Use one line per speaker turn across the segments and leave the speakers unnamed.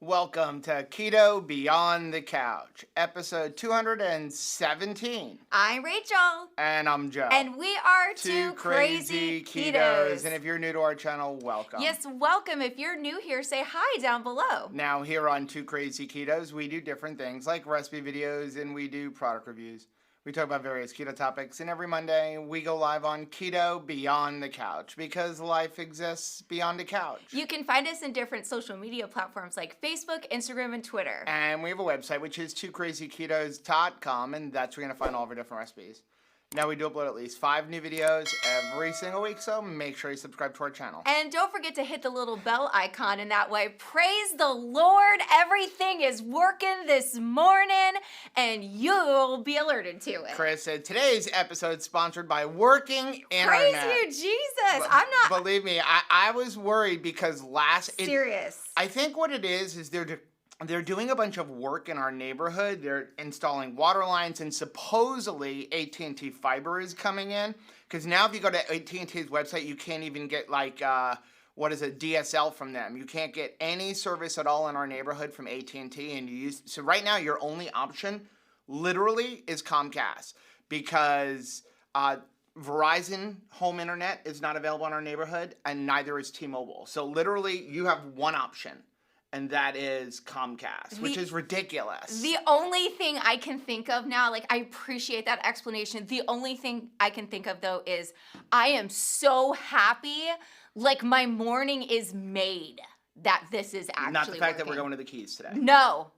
Welcome to Keto Beyond the Couch, episode 217.
I'm Rachel.
And I'm Joe.
And we are two crazy ketos.
And if you're new to our channel, welcome.
Yes, welcome. If you're new here, say hi down below.
Now, here on Two Crazy Ketos, we do different things like recipe videos and we do product reviews. We talk about various keto topics, and every Monday we go live on Keto Beyond the Couch because life exists beyond the couch.
You can find us in different social media platforms like Facebook, Instagram, and Twitter.
And we have a website, which is twocrazyketos.com, and that's where you're going to find all of our different recipes. Now, we do upload at least 5 new videos every single week, so make sure you subscribe to our channel.
And don't forget to hit the little bell icon, and that way, praise the Lord, everything is working this morning, and you'll be alerted to it.
Carissa, today's episode is sponsored by Working Internet.
Praise you, Jesus. I'm not...
Believe me, I was worried because
Serious.
I think what it is they're doing a bunch of work in our neighborhood. They're installing water lines, and supposedly AT&T fiber is coming in. Because now if you go to AT&T's website, you can't even get DSL from them. You can't get any service at all in our neighborhood from AT&T. So right now your only option literally is Comcast, because Verizon home internet is not available in our neighborhood, and neither is T-Mobile. So literally you have one option, and that is Comcast, which is ridiculous.
The only thing I can think of now, I appreciate that explanation. The only thing I can think of, though, is I am so happy, my morning is made that this is actually
Not the fact
working.
that we're going to the Keys today.
No.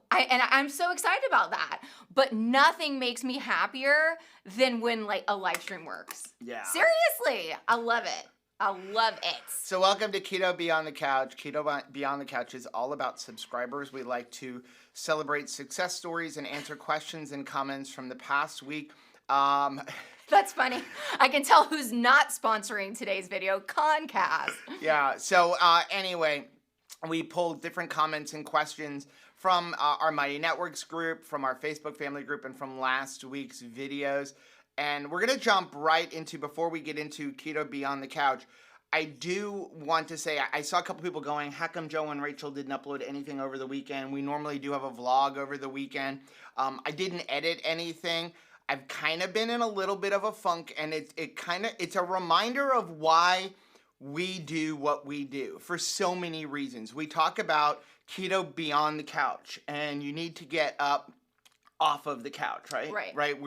I'm so excited about that. But nothing makes me happier than when, a live stream works.
Yeah.
Seriously. I love it. I love it.
So welcome to Keto Beyond the Couch. Keto Beyond the Couch is all about subscribers. We like to celebrate success stories and answer questions and comments from the past week.
That's funny. I can tell who's not sponsoring today's video, Comcast.
Yeah, so anyway, we pulled different comments and questions from our Mighty Networks group, from our Facebook family group, and from last week's videos. And we're going to jump right into, before we get into Keto Beyond the Couch, I do want to say, I saw a couple people going, how come Joe and Rachel didn't upload anything over the weekend? We normally do have a vlog over the weekend. I didn't edit anything. I've kind of been in a little bit of a funk, and it's a reminder of why we do what we do for so many reasons. We talk about Keto Beyond the Couch, and you need to get up off of the couch, right? Right.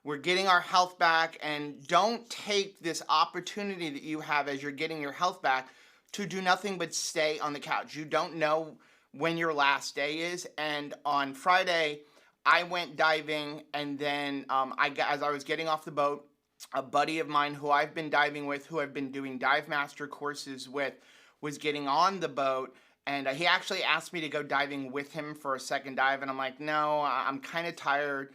We're getting our health back, and don't take this opportunity that you have as you're getting your health back to do nothing but stay on the couch. You don't know when your last day is, and on Friday, I went diving, and then as I was getting off the boat, a buddy of mine who I've been diving with, who I've been doing dive master courses with, was getting on the boat, and he actually asked me to go diving with him for a second dive, and I'm like, no, I'm kind of tired.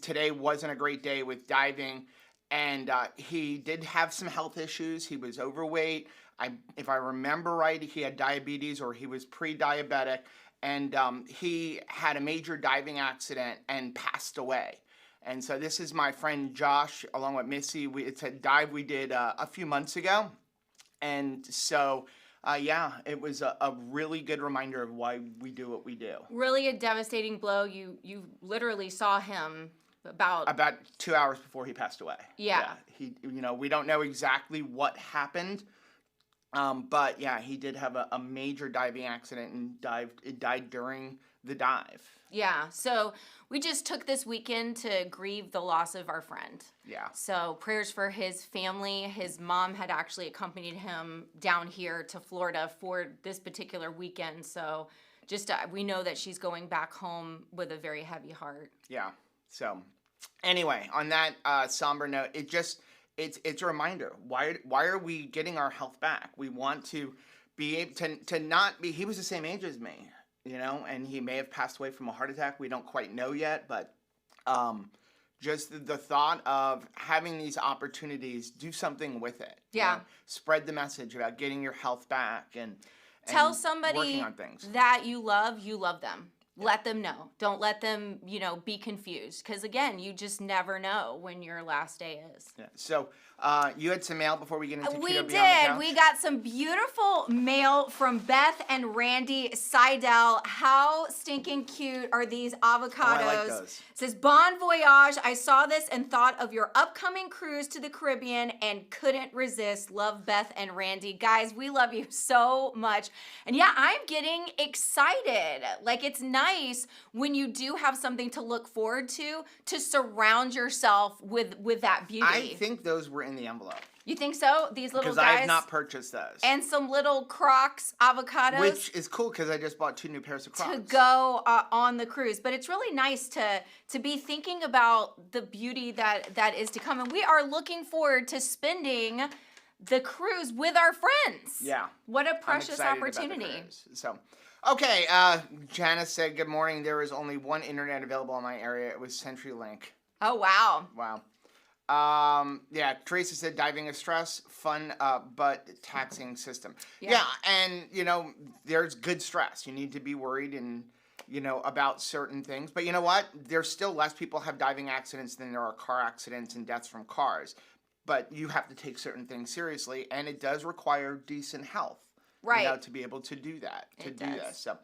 Today wasn't a great day with diving, and he did have some health issues. He was overweight. If I remember right, he had diabetes, or he was pre-diabetic, and he had a major diving accident and passed away. And so this is my friend Josh, along with Missy. It's a dive we did a few months ago, and so it was a really good reminder of why we do what we do.
Really a devastating blow. You literally saw him about
2 hours before he passed away.
Yeah.
We don't know exactly what happened, but yeah, he did have a major diving accident and died during the dive.
Yeah. So we just took this weekend to grieve the loss of our friend.
Yeah.
So prayers for his family. His mom had actually accompanied him down here to Florida for this particular weekend. So just we know that she's going back home with a very heavy heart.
Yeah. So anyway, on that somber note, it's a reminder. Why are we getting our health back? We want to be able to not be. He was the same age as me. And he may have passed away from a heart attack. We don't quite know yet, but just the thought of having these opportunities, do something with it.
Yeah.
Spread the message about getting your health back and
tell somebody
working on things.
That you love them. Let them know. Don't let them, be confused. Because, again, you just never know when your last day is.
Yeah. So You had some mail before we get into
We
Keto Beyond the
did.
Couch?
We got some beautiful mail from Beth and Randy Seidel. How stinking cute are these avocados?
I like those.
It says, Bon voyage. I saw this and thought of your upcoming cruise to the Caribbean and couldn't resist. Love, Beth and Randy. Guys, we love you so much. And yeah, I'm getting excited. Like, it's nice when you do have something to look forward to surround yourself with that beauty.
I think those were in the envelope.
You think so? These little
Because
guys?
I have not purchased those.
And some little Crocs avocados.
Which is cool because I just bought 2 new pairs of Crocs.
To go on the cruise. But it's really nice to be thinking about the beauty that is to come. And we are looking forward to spending the cruise with our friends.
Yeah.
What a precious
I'm excited
opportunity.
about the cruise. So, okay, Janice said, good morning. There is only one internet available in my area. It was CenturyLink.
Oh, wow.
Wow. Yeah, Carissa said diving is stress, fun, but taxing system. Yeah, and, you know, there's good stress. You need to be worried and, you know, about certain things. But you know what? There's still less people have diving accidents than there are car accidents and deaths from cars. But you have to take certain things seriously, and it does require decent health.
Right.
You know, to be able to do that,
It
do
does.
this. So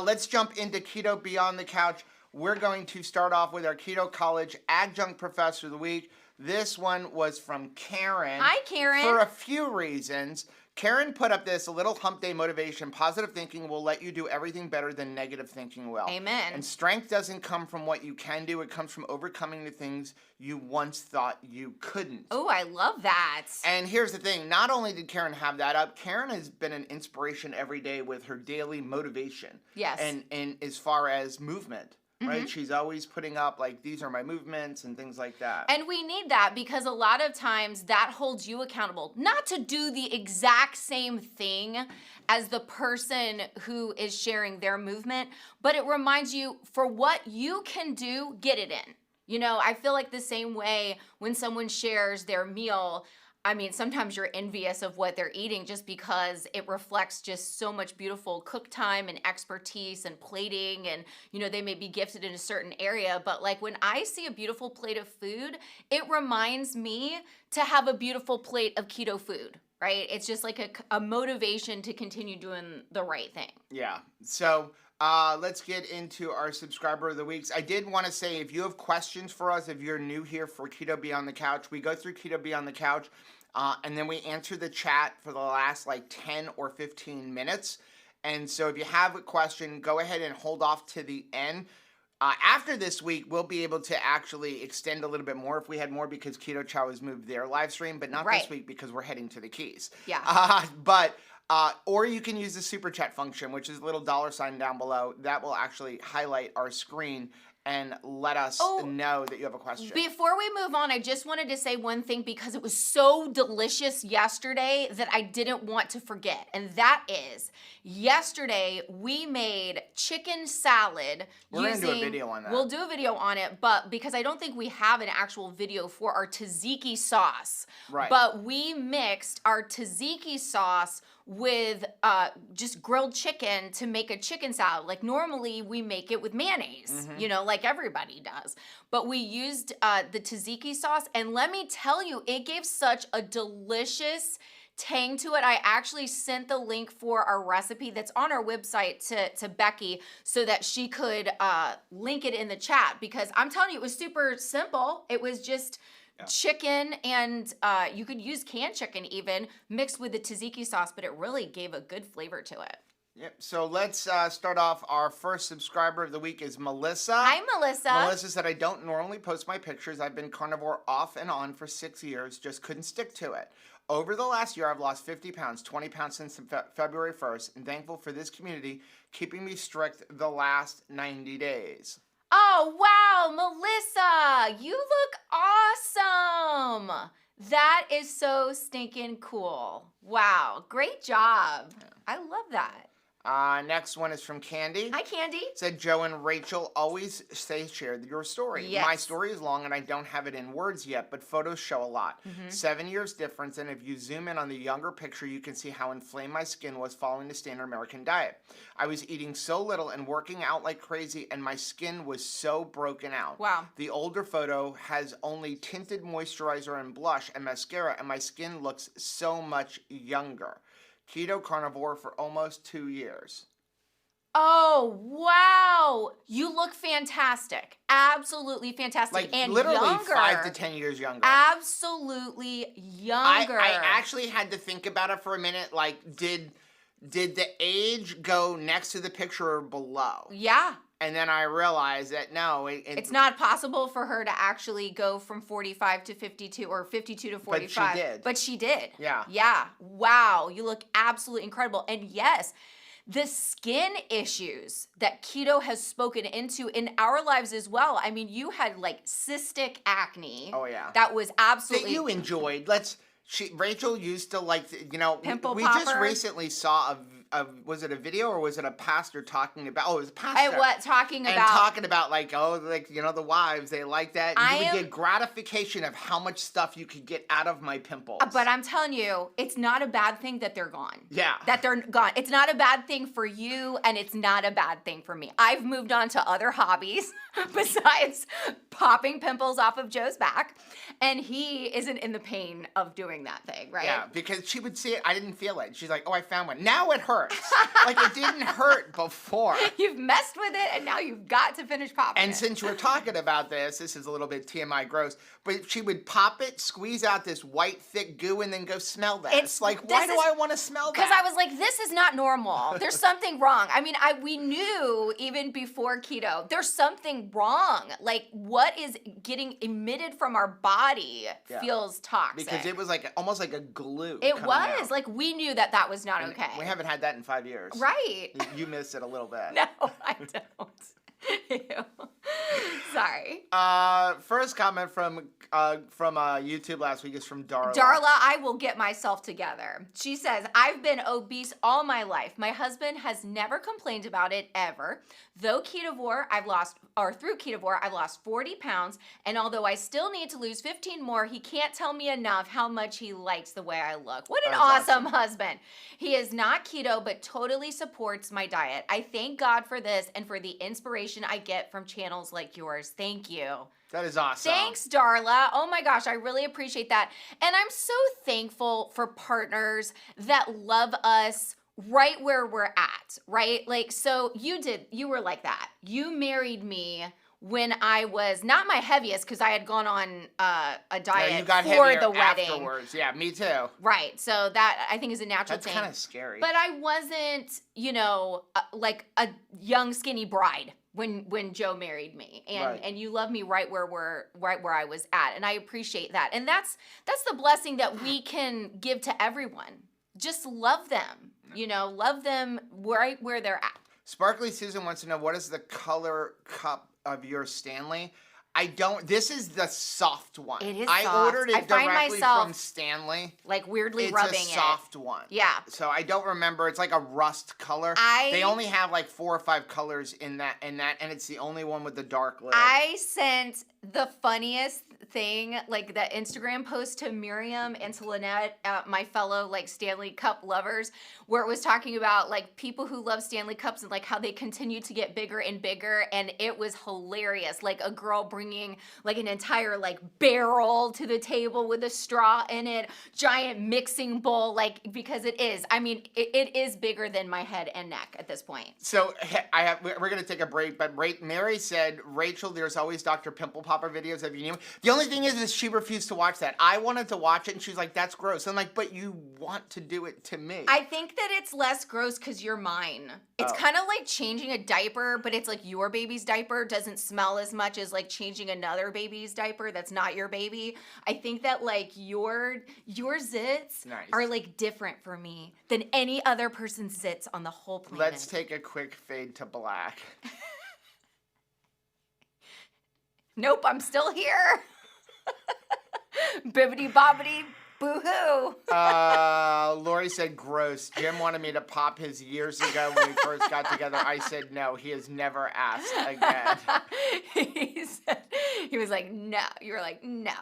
let's jump into Keto Beyond the Couch. We're going to start off with our Keto College Adjunct Professor of the Week. This one was from Karen.
Hi, Karen.
For a few reasons. Karen put up this, a little hump day motivation. Positive thinking will let you do everything better than negative thinking will.
Amen.
And strength doesn't come from what you can do. It comes from overcoming the things you once thought you couldn't.
Oh, I love that.
And here's the thing. Not only did Karen have that up, Karen has been an inspiration every day with her daily motivation.
Yes.
And as far as movement. Right? She's always putting up, like, these are my movements and things like that.
And we need that because a lot of times that holds you accountable, not to do the exact same thing as the person who is sharing their movement, but it reminds you for what you can do, get it in. You know, I feel like the same way when someone shares their meal, I mean, sometimes you're envious of what they're eating just because it reflects just so much beautiful cook time and expertise and plating, and, you know, they may be gifted in a certain area. But like when I see a beautiful plate of food, it reminds me to have a beautiful plate of keto food, right? It's just like a motivation to continue doing the right thing.
Yeah. So let's get into our subscriber of the weeks. I did want to say, if you have questions for us, if you're new here for Keto Beyond the Couch, we go through Keto Beyond the Couch, and then we answer the chat for the last like 10 or 15 minutes. And so if you have a question, go ahead and hold off to the end. After this week, we'll be able to actually extend a little bit more if we had more, because Keto Chow has moved their live stream, but not this week because we're heading to the Keys.
Yeah.
Or you can use the super chat function, which is a little $ down below. That will actually highlight our screen and let us know that you have a question.
Before we move on, I just wanted to say one thing because it was so delicious yesterday that I didn't want to forget. And that is, yesterday we made chicken salad.
We're going to do a video on that.
We'll do a video on it, but because I don't think we have an actual video for our tzatziki sauce.
Right.
But we mixed our tzatziki sauce with just grilled chicken to make a chicken salad. Like normally we make it with mayonnaise, you know, like everybody does. But we used the tzatziki sauce, and let me tell you, it gave such a delicious tang to it. I actually sent the link for our recipe that's on our website to Becky so that she could link it in the chat, because I'm telling you, it was super simple. It was just chicken, and you could use canned chicken even, mixed with the tzatziki sauce, but it really gave a good flavor to it.
Yep. So let's start off. Our first subscriber of the week is Melissa.
Hi, Melissa.
Melissa said, I don't normally post my pictures. I've been carnivore off and on for 6 years, just couldn't stick to it. Over the last year, I've lost 50 pounds, 20 pounds since February 1st, and thankful for this community keeping me strict the last 90 days.
Oh, wow, Melissa, you look awesome. That is so stinking cool. Wow, great job. I love that.
Next one is from Candy.
Hi, Candy.
Said Joe and Rachel always say share your story.
Yes.
My story is long and I don't have it in words yet, but photos show a lot. 7 years difference, and if you zoom in on the younger picture, you can see how inflamed my skin was following the standard American diet. I was eating so little and working out like crazy, and my skin was so broken out.
Wow.
The older photo has only tinted moisturizer and blush and mascara, and my skin looks so much younger. Keto carnivore for almost 2 years.
Oh, wow. You look fantastic. Absolutely fantastic.
Like
and
literally
younger.
5 to 10 years younger.
Absolutely younger.
I actually had to think about it for a minute. Like, did the age go next to the picture or below?
Yeah.
And then I realized that no,
it's not possible for her to actually go from 45 to 52 or 52 to 45.
But she did.
But she did.
Yeah.
Yeah. Wow. You look absolutely incredible. And yes, the skin issues that keto has spoken into in our lives as well. I mean, you had like cystic acne.
Oh, yeah.
That was absolutely.
That you enjoyed. Rachel used to like,
Pimple
we
popper.
just recently saw was it a video or was it a pastor talking about, it was a pastor.
Talking
about like, the wives, they like that. You would get gratification of how much stuff you could get out of my pimples.
But I'm telling you, it's not a bad thing that they're gone.
Yeah.
That they're gone. It's not a bad thing for you, and it's not a bad thing for me. I've moved on to other hobbies besides popping pimples off of Joe's back, and he isn't in the pain of doing that thing, right?
Yeah, because she would see it. I didn't feel it. She's like, oh, I found one. Now it hurts. Like, it didn't hurt before.
You've messed with it, and now you've got to finish popping
And
it.
since we're talking about this is a little bit TMI gross, but she would pop it, squeeze out this white, thick goo, and then go smell that. It's like, why do I want to smell that?
Because I was like, this is not normal. There's something wrong. I mean, we knew even before keto, there's something wrong. Like, what is getting emitted from our body feels toxic.
Because it was like almost like a glue.
It was.
Out.
Like, we knew that was not okay.
We haven't had that in 5 years.
Right.
You missed it a little bit.
No, I don't. Ew. Sorry.
First comment from YouTube last week is from Darla.
Darla, I will get myself together. She says, I've been obese all my life. My husband has never complained about it ever. Through ketovore, I've lost 40 pounds, and although I still need to lose 15 more, he can't tell me enough how much he likes the way I look. What an awesome husband. He is not keto, but totally supports my diet. I thank God for this and for the inspiration I get from channels like yours. Thank you.
That is awesome.
Thanks, Darla. Oh my gosh, I really appreciate that. And I'm so thankful for partners that love us right where we're at, right? Like, so you were like that. You married me when I was not my heaviest because I had gone on a diet
you got
for the wedding.
Afterwards. Yeah, me too.
Right. So that I think is a natural thing.
That's kind of scary.
But I wasn't, like a young skinny bride when Joe married me, and you love me right where I was at, and I appreciate that. And that's the blessing that we can give to everyone. Just love them, love them where they're at.
Sparkly Susan wants to know, what is the color cup of your Stanley? This is the soft one.
It is
I
soft.
ordered it directly from Stanley.
Like weirdly rubbing it.
It's a soft one.
Yeah.
So I don't remember. It's like a rust color. They only have like 4 or 5 colors in that, and it's the only one with the dark lid.
I sent the funniest thing, like the Instagram post to Miriam and to Lynette, my fellow like Stanley Cup lovers, where it was talking about like people who love Stanley Cups and like how they continue to get bigger and bigger, and it was hilarious. Like a girl bringing like an entire like barrel to the table with a straw in it, giant mixing bowl, like, because it is. I mean, it is bigger than my head and neck at this point.
So we're gonna take a break, but Mary said, Rachel, there's always Dr. Pimple Popper videos of you. The only thing is she refused to watch that. I wanted to watch it, and she's like, that's gross. I'm like, but you want to do it to me.
I think that it's less gross because you're mine. It's kind of like changing a diaper, but it's like your baby's diaper doesn't smell as much as like changing another baby's diaper that's not your baby. I think that like your zits are like different for me than any other person's zits on the whole planet.
Let's take a quick fade to black.
Nope, I'm still here. Bibbidi bobbidi Boo-hoo.
Lori said, gross. Jim wanted me to pop his years ago when we first got together. I said no. He has never asked again.
He was like, no. You were like, no.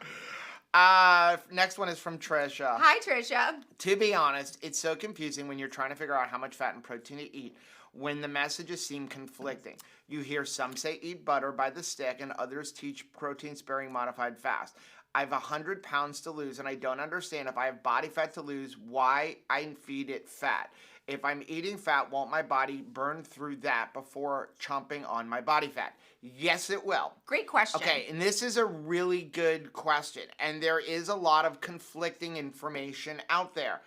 Next one is from Trisha.
Hi, Trisha.
To be honest, it's so confusing when you're trying to figure out how much fat and protein to eat when the messages seem conflicting. You hear some say eat butter by the stick and others teach protein sparing modified fast. I have 100 pounds to lose and I don't understand if I have body fat to lose, why I feed it fat. If I'm eating fat, won't my body burn through that before chomping on my body fat? Yes, it will.
Great question.
Okay, and this is a really good question. And there is a lot of conflicting information out there.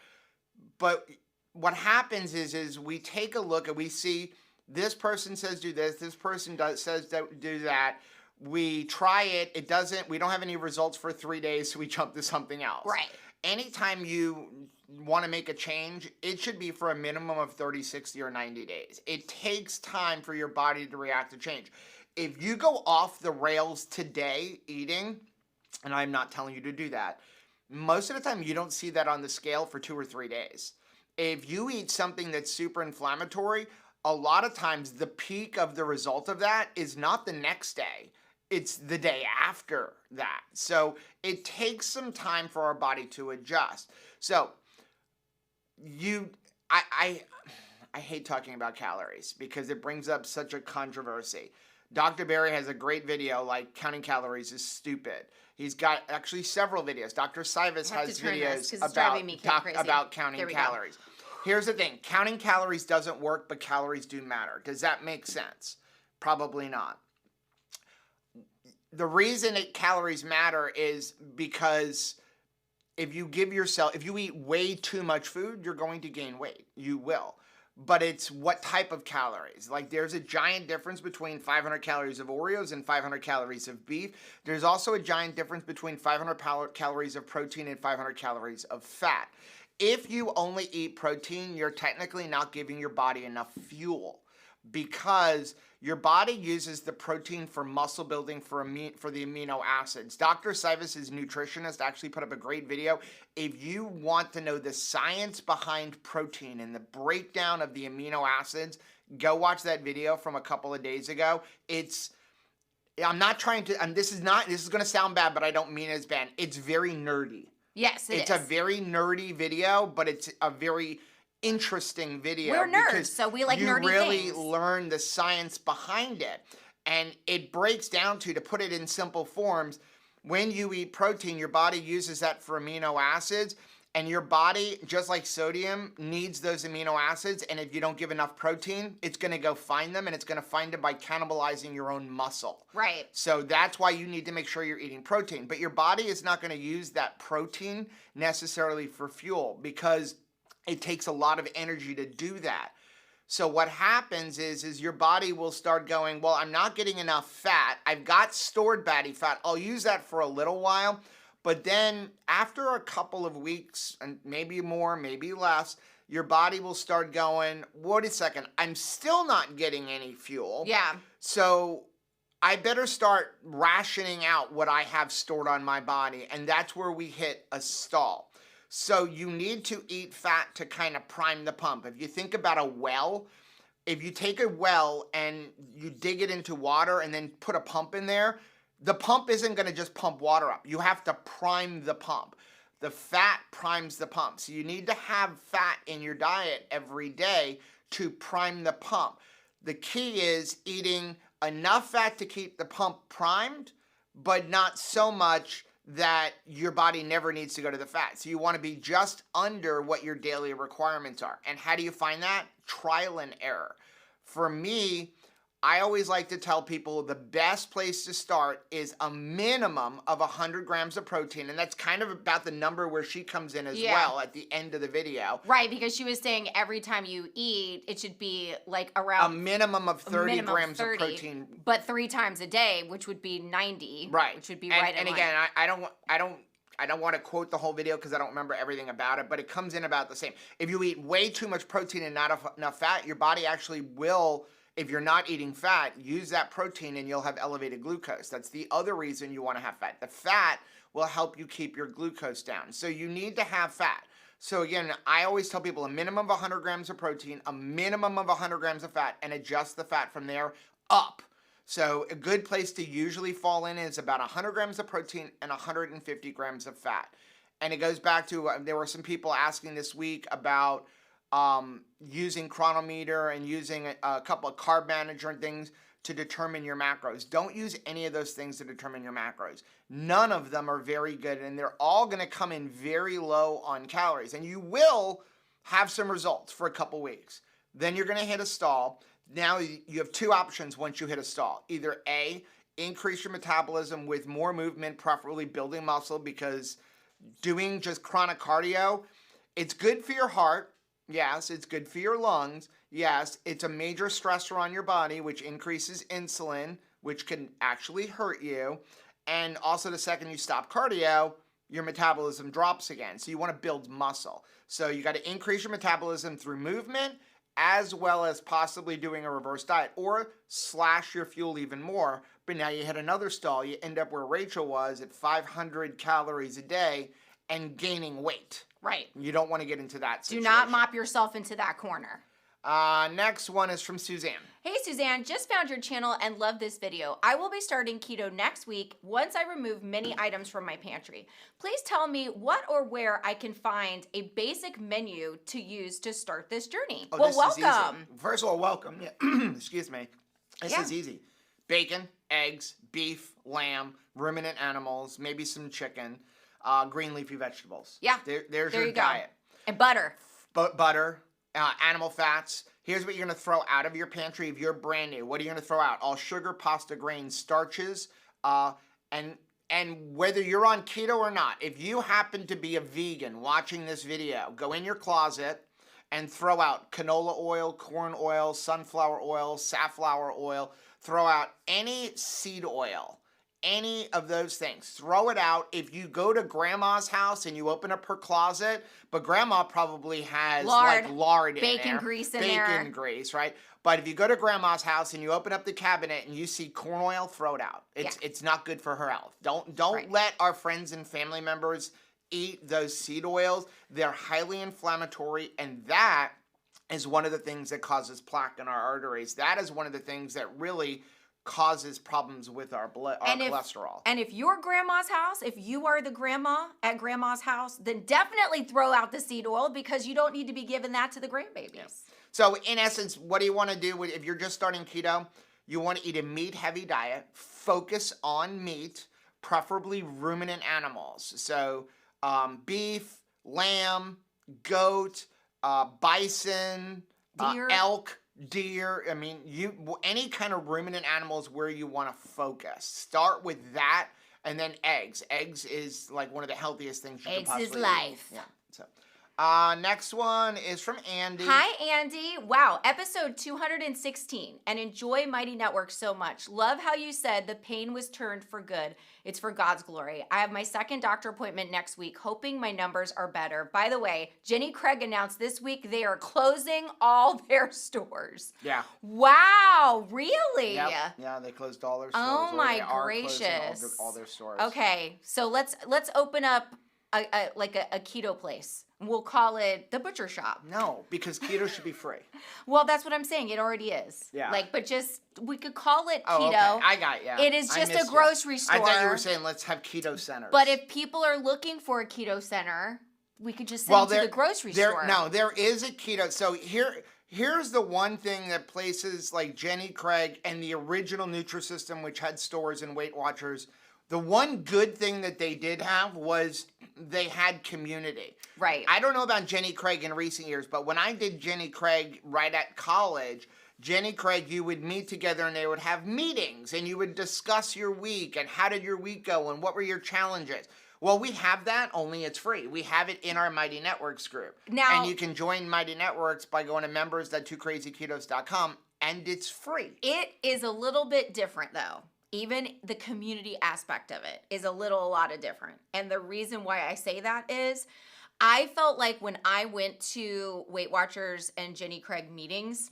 But what happens is we take a look and we see this person says do this person says do that. We try it, it doesn't, we don't have any results for 3 days, so we jump to something else.
Right.
Anytime you want to make a change, it should be for a minimum of 30, 60, or 90 days. It takes time for your body to react to change. If you go off the rails today eating, and I'm not telling you to do that, most of the time you don't see that on the scale for 2 or 3 days. If you eat something that's super inflammatory, a lot of times the peak of the result of that is not the next day. It's the day after that. So it takes some time for our body to adjust. So I hate talking about calories because it brings up such a controversy. Dr. Barry has a great video like counting calories is stupid. He's got actually several videos. Dr. Sivas has videos about counting calories. Here's the thing. Counting calories doesn't work, but calories do matter. Does that make sense? Probably not. The reason calories matter is because if you eat way too much food, you're going to gain weight. You will. But it's what type of calories. Like there's a giant difference between 500 calories of Oreos and 500 calories of beef. There's also a giant difference between 500 calories of protein and 500 calories of fat. If you only eat protein, you're technically not giving your body enough fuel because your body uses the protein for muscle building for the amino acids. Dr. Sivas' nutritionist actually put up a great video. If you want to know the science behind protein and the breakdown of the amino acids, go watch that video from a couple of days ago. I'm not trying to, and this is going to sound bad, but I don't mean it as bad. It's very nerdy.
Yes,
it's a very nerdy video, but it's a very interesting video.
We're nerds, so we like nerdy things.
You really learn the science behind it. And it breaks down to put it in simple forms, when you eat protein, your body uses that for amino acids, and your body, just like sodium, needs those amino acids, and if you don't give enough protein, it's going to go find them, and it's going to find them by cannibalizing your own muscle.
Right.
So that's why you need to make sure you're eating protein. But your body is not going to use that protein necessarily for fuel because it takes a lot of energy to do that. So what happens is your body will start going, well, I'm not getting enough fat. I've got stored body fat. I'll use that for a little while. But then after a couple of weeks, and maybe more, maybe less, your body will start going, wait a second, I'm still not getting any fuel.
Yeah.
So I better start rationing out what I have stored on my body. And that's where we hit a stall. So you need to eat fat to kind of prime the pump. If you think about a well, if you take a well and you dig it into water and then put a pump in there, the pump isn't going to just pump water up. You have to prime the pump. The fat primes the pump. So you need to have fat in your diet every day to prime the pump. The key is eating enough fat to keep the pump primed, but not so much that your body never needs to go to the fat. So you want to be just under what your daily requirements are. And how do you find that? Trial and error. For me, I always like to tell people the best place to start is a minimum of 100 grams of protein. And that's kind of about the number where she comes in as well at the end of the video.
Right, because she was saying every time you eat, it should be like around
a minute of 30 grams of protein.
But 3 times a day, which would be 90.
Right.
Which would be right in
line. And again, I don't want to quote the whole video because I don't remember everything about it, but it comes in about the same. If you eat way too much protein and not enough fat, your body actually will, if you're not eating fat, use that protein and you'll have elevated glucose. That's the other reason you want to have fat. The fat will help you keep your glucose down. So you need to have fat. So again, I always tell people a minimum of 100 grams of protein, a minimum of 100 grams of fat, and adjust the fat from there up. So a good place to usually fall in is about 100 grams of protein and 150 grams of fat. And it goes back to, there were some people asking this week about using Chronometer and using a couple of carb manager and things to determine your macros. Don't use any of those things to determine your macros. None of them are very good, and they're all going to come in very low on calories. And you will have some results for a couple weeks. Then you're going to hit a stall. Now you have two options once you hit a stall. Either A, increase your metabolism with more movement, preferably building muscle, because doing just chronic cardio, it's good for your heart. Yes, it's good for your lungs. Yes, it's a major stressor on your body, which increases insulin, which can actually hurt you. And also the second you stop cardio, your metabolism drops again. So you want to build muscle. So you got to increase your metabolism through movement, as well as possibly doing a reverse diet, or slash your fuel even more. But now you hit another stall. You end up where Rachel was at 500 calories a day and gaining weight.
Right.
You don't want to get into that situation.
Do not mop yourself into that corner.
Next one is from Suzanne.
Hey Suzanne, just found your channel and love this video. I will be starting keto next week once I remove many items from my pantry. Please tell me what or where I can find a basic menu to use to start this journey.
Oh,
well,
this
welcome.
Is easy. First of all, welcome. Yeah. Excuse me. This is easy. Bacon, eggs, beef, lamb, ruminant animals, maybe some chicken, green leafy vegetables.
Yeah.
There's your diet.
And butter.
Butter. Animal fats. Here's what you're going to throw out of your pantry if you're brand new. What are you going to throw out? All sugar, pasta, grains, starches, and whether you're on keto or not, if you happen to be a vegan watching this video, go in your closet and throw out canola oil, corn oil, sunflower oil, safflower oil. Throw out any seed oil. Any of those things. Throw it out. If you go to grandma's house and you open up her closet, but grandma probably has lard in
bacon
there.
Grease in there.
Bacon grease, right? But if you go to grandma's house and you open up the cabinet and you see corn oil, throw it out. It's not good for her health. Don't let our friends and family members eat those seed oils. They're highly inflammatory, and that is one of the things that causes plaque in our arteries. That is one of the things that really causes problems with our cholesterol.
And if you're grandma's house, if you are the grandma at grandma's house, then definitely throw out the seed oil, because you don't need to be giving that to the grandbabies. Yeah.
So in essence, what do you want to do if you're just starting keto? You want to eat a meat-heavy diet, focus on meat, preferably ruminant animals. So beef, lamb, goat, bison, elk, deer. I mean, any kind of ruminant animals where you want to focus. Start with that, and then eggs. Eggs is like one of the healthiest things you can possibly eat.
Eggs is life.
Yeah. So, next one is from Andy.
Hi, Andy. Wow, episode 216. And enjoy Mighty Network so much. Love how you said the pain was turned for good. It's for God's glory. I have my second doctor appointment next week, hoping my numbers are better. By the way, Jenny Craig announced this week they are closing all their stores.
Yeah.
Wow, really?
Yep. Yeah, they closed all their stores.
Oh my gracious.
All their stores.
Okay, so let's open up a keto place. We'll call it the butcher shop.
No, because keto should be free.
Well, that's what I'm saying. It already is.
Yeah.
But we could call it keto.
Okay. I got you.
It is just a grocery store.
I thought you were saying let's have keto centers.
But if people are looking for a keto center, we could just send it to the grocery store.
No, there is a keto. So here's the one thing that places like Jenny Craig and the original Nutrisystem, which had stores and Weight Watchers, the one good thing that they did have was they had community.
Right.
I don't know about Jenny Craig in recent years, but when I did Jenny Craig right at college, Jenny Craig, you would meet together and they would have meetings and you would discuss your week and how did your week go and what were your challenges. Well, we have that, only it's free. We have it in our Mighty Networks group.
Now,
and you can join Mighty Networks by going to members.2krazyketos.com, and it's free.
It is a little bit different, though. Even the community aspect of it is a lot of different. And the reason why I say that is I felt like when I went to Weight Watchers and Jenny Craig meetings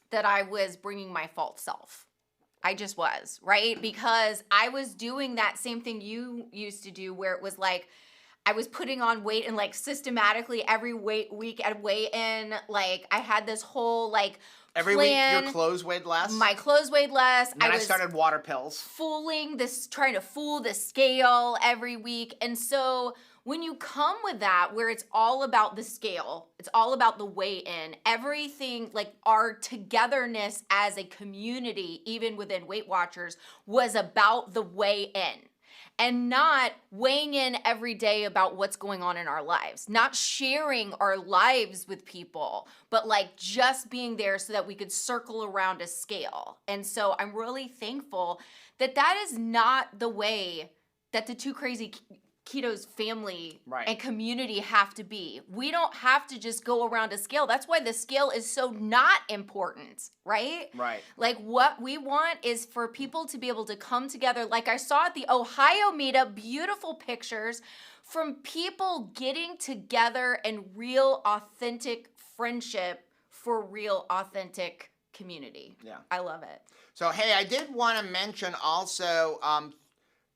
that I was bringing my false self. I just was, right? Because I was doing that same thing you used to do where it was like I was putting on weight and like systematically every week at weigh in, like I had this whole like
Every
plan.
week your clothes weighed less?
My clothes weighed less.
And then I
was
started water pills.
trying to fool the scale every week. And so when you come with that, where it's all about the scale, it's all about the weigh in, everything, like our togetherness as a community, even within Weight Watchers, was about the weigh in. And not weighing in every day about what's going on in our lives, not sharing our lives with people, but like just being there so that we could circle around a scale. And so I'm really thankful that that is not the way that the Two Crazy Ketos family and community have to be. We don't have to just go around a scale. That's why the scale is so not important, right?
Right.
Like what we want is for people to be able to come together. Like I saw at the Ohio meetup, beautiful pictures from people getting together in real authentic friendship for real authentic community.
Yeah.
I love it.
So, hey, I did want to mention also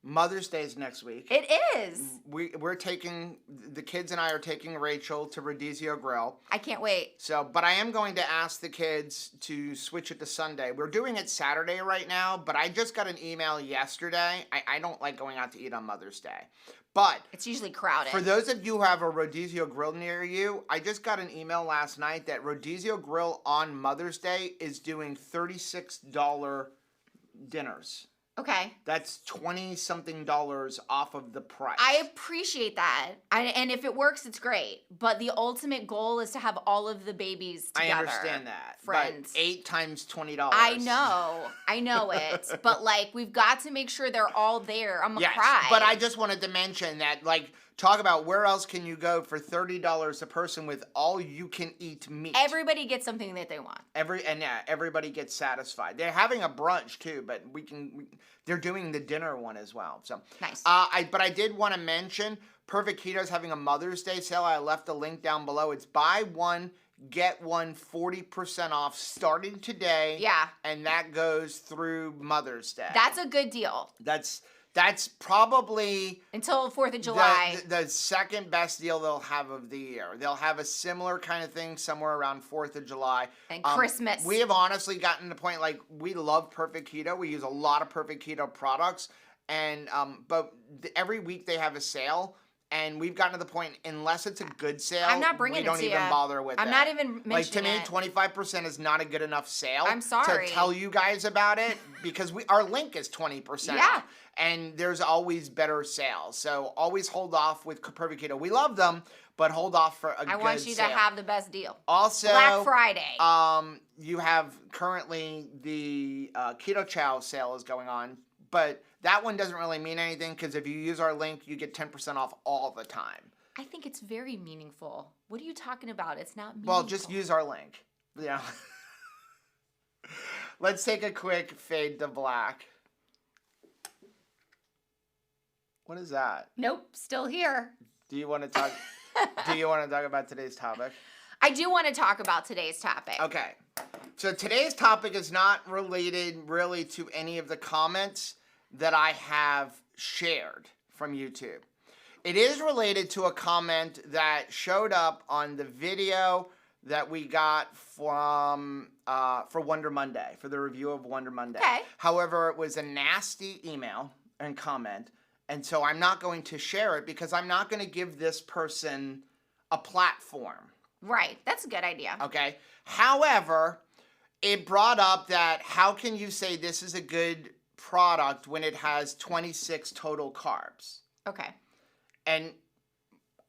Mother's Day is next week.
It is.
We're taking, the kids and I are taking Rachel to Rodizio Grill.
I can't wait.
So, but I am going to ask the kids to switch it to Sunday. We're doing it Saturday right now, but I just got an email yesterday. I don't like going out to eat on Mother's Day. But
it's usually crowded.
For those of you who have a Rodizio Grill near you, I just got an email last night that Rodizio Grill on Mother's Day is doing $36 dinners.
Okay.
That's $20-something off of the price.
I appreciate that. And if it works, it's great. But the ultimate goal is to have all of the babies together.
I understand that.
Friends.
But 8 times $20.
I know it. But like, we've got to make sure they're all there. I'm going to cry.
But I just wanted to mention that, like, talk about where else can you go for $30 a person with all you can eat meat.
Everybody gets something that they want.
Everybody gets satisfied. They're having a brunch too, but they're doing the dinner one as well. So
nice.
But I did want to mention Perfect Keto is having a Mother's Day sale. I left the link down below. It's buy one, get one 40% off starting today.
Yeah.
And that goes through Mother's Day.
That's a good deal.
That's probably
until 4th of July.
The second best deal they'll have of the year. They'll have a similar kind of thing somewhere around 4th of July.
And Christmas.
We have honestly gotten to the point, like, we love Perfect Keto. We use a lot of Perfect Keto products. And but every week they have a sale. And we've gotten to the point, unless it's a good sale,
I'm not bringing
we don't even bother with it.
I'm not even mentioning
it. Like, to me, 25% is not a good enough sale.
I'm sorry.
To tell you guys about it, because our link is 20% off. And there's always better sales. So always hold off with Perfect Keto. We love them, but hold off for a good sale.
I want you to have the best deal.
Also,
Black Friday.
You have currently the Keto Chow sale is going on, but that one doesn't really mean anything because if you use our link, you get 10% off all the time.
I think it's very meaningful. What are you talking about? It's not meaningful.
Well, just use our link. Yeah. Let's take a quick fade to black. What is that?
Nope, still here.
Do you want to talk? Do you want to talk about today's topic?
I do want to talk about today's topic.
Okay. So today's topic is not related really to any of the comments that I have shared from YouTube. It is related to a comment that showed up on the video that we got from for Wonder Monday, for the review of Wonder Monday.
Okay.
However, it was a nasty email and comment, and so I'm not going to share it because I'm not going to give this person a platform.
Right. That's a good idea.
Okay. However, it brought up that how can you say this is a good product when it has 26 total carbs?
Okay.
And